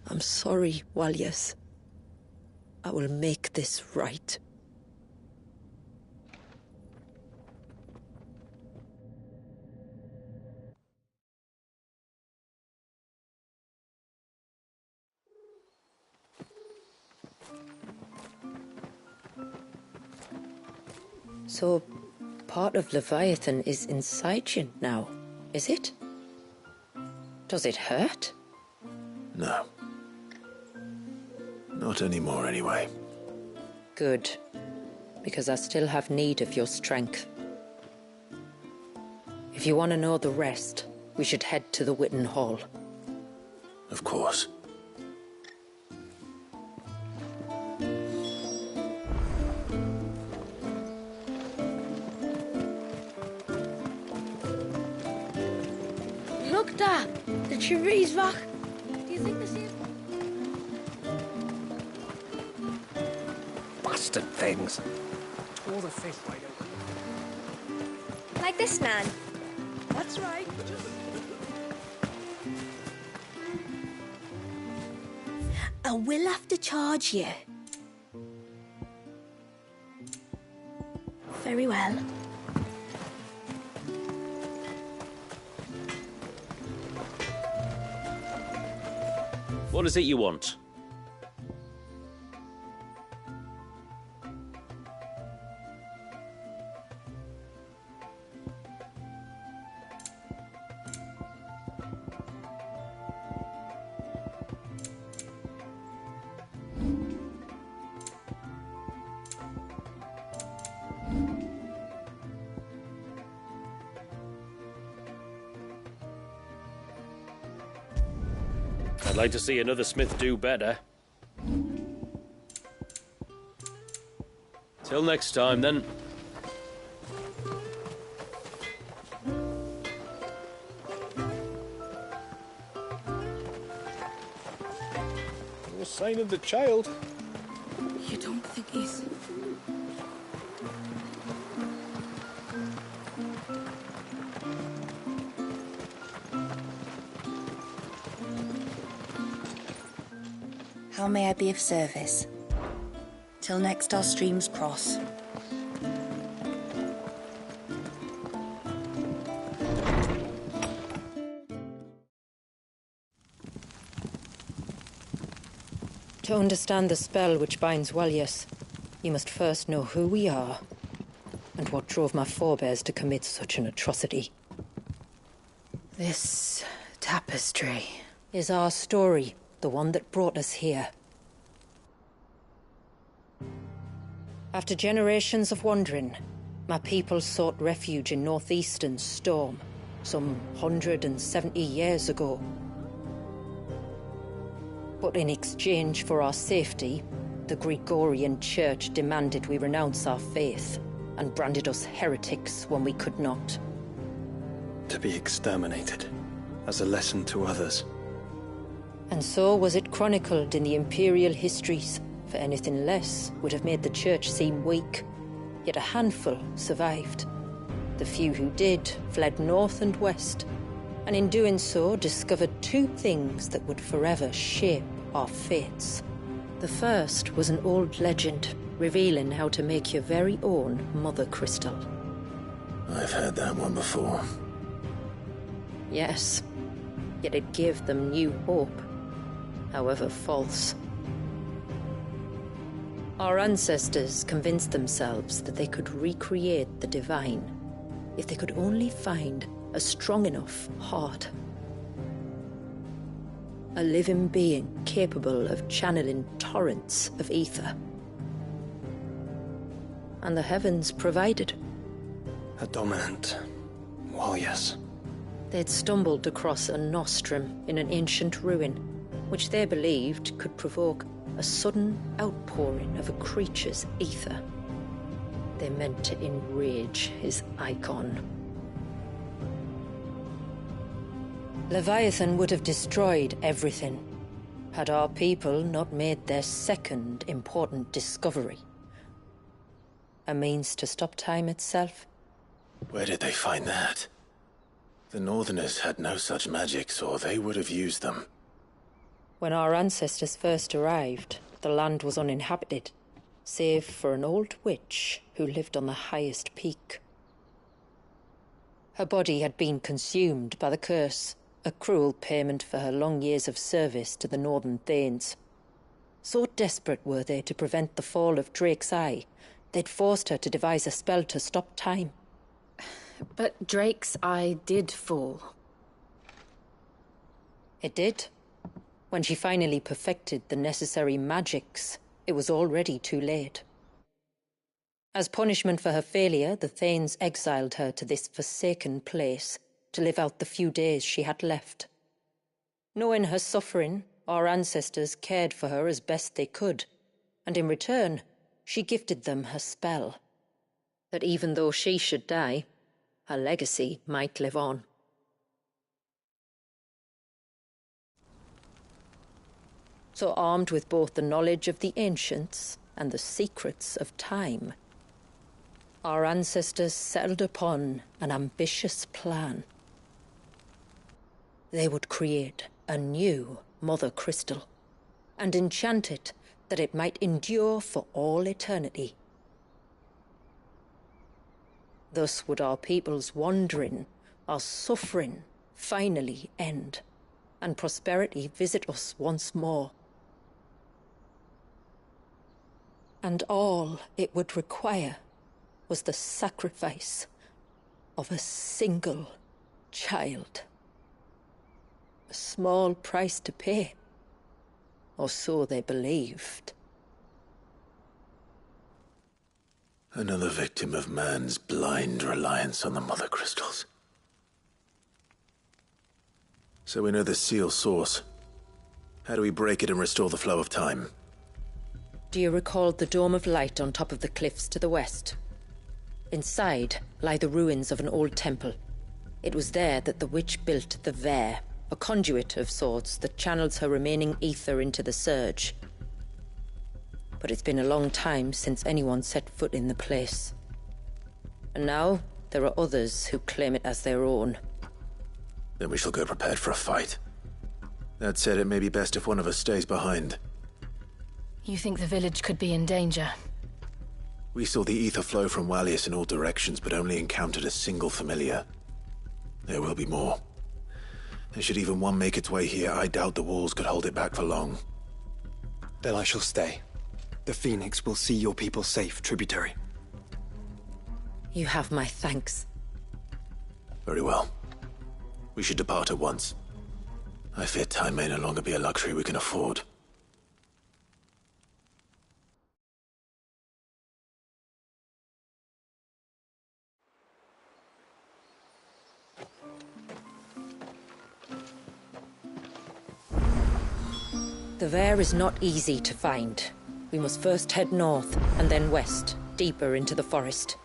I'm sorry, Walius. I will make this right. So, part of Leviathan is inside you now, is it? Does it hurt? No. Not anymore, anyway. Good. because I still have need of your strength. If you want to know the rest, we should head to the Witten Hall. Of course. Look, Dad! The tree's rock. Do you think this is... Bastard things. Tore the fish right out. Like this, Nan? That's right. I will have to charge you. Very well. What is it you want? I'd like to see another smith do better. Till next time, then. No sign of the child. You don't think he's... How may I be of service? Till next our streams cross. To understand the spell which binds Walius, you must first know who we are, and what drove my forebears to commit such an atrocity. This tapestry is our story, the one that brought us here. After generations of wandering, my people sought refuge in northeastern Storm, some 170 years ago. But in exchange for our safety, the Gregorian Church demanded we renounce our faith and branded us heretics when we could not. To be exterminated, as a lesson to others. And so was it chronicled in the imperial histories, for anything less would have made the Church seem weak. Yet a handful survived. The few who did fled north and west, and in doing so discovered two things that would forever shape our fates. The first was an old legend revealing how to make your very own mother crystal. I've heard that one before. Yes, yet it gave them new hope, however false. Our ancestors convinced themselves that they could recreate the divine if they could only find a strong enough heart. A living being capable of channeling torrents of ether. And the heavens provided. A dominant. Well, yes. They'd stumbled across a nostrum in an ancient ruin, which they believed could provoke a sudden outpouring of a creature's ether. They meant to enrage his icon. Leviathan would have destroyed everything, had our people not made their second important discovery. A means to stop time itself. Where did they find that? The Northerners had no such magics, or they would have used them. When our ancestors first arrived, the land was uninhabited, save for an old witch who lived on the highest peak. Her body had been consumed by the curse, a cruel payment for her long years of service to the Northern Thanes. So desperate were they to prevent the fall of Drake's Eye, they'd forced her to devise a spell to stop time. But Drake's Eye did fall. It did. When she finally perfected the necessary magics, it was already too late. As punishment for her failure, the Thanes exiled her to this forsaken place to live out the few days she had left. Knowing her suffering, our ancestors cared for her as best they could, and in return, she gifted them her spell. That even though she should die, her legacy might live on. So armed with both the knowledge of the ancients and the secrets of time, our ancestors settled upon an ambitious plan. They would create a new Mother Crystal and enchant it that it might endure for all eternity. Thus would our people's wandering, our suffering, finally end, and prosperity visit us once more. And all it would require was the sacrifice of a single child. A small price to pay, or so they believed. Another victim of man's blind reliance on the Mother Crystals. So we know the seal source. How do we break it and restore the flow of time? Do you recall the dome of light on top of the cliffs to the west? Inside lie the ruins of an old temple. It was there that the witch built the Vare, a conduit of sorts that channels her remaining ether into the surge. But it's been a long time since anyone set foot in the place. And now there are others who claim it as their own. Then we shall go prepared for a fight. That said, it may be best if one of us stays behind. You think the village could be in danger? We saw the ether flow from Wallius in all directions, but only encountered a single familiar. There will be more. And should even one make its way here, I doubt the walls could hold it back for long. Then I shall stay. The Phoenix will see your people safe, tributary. You have my thanks. Very well. We should depart at once. I fear time may no longer be a luxury we can afford. The Vare is not easy to find. We must first head north and then west, deeper into the forest.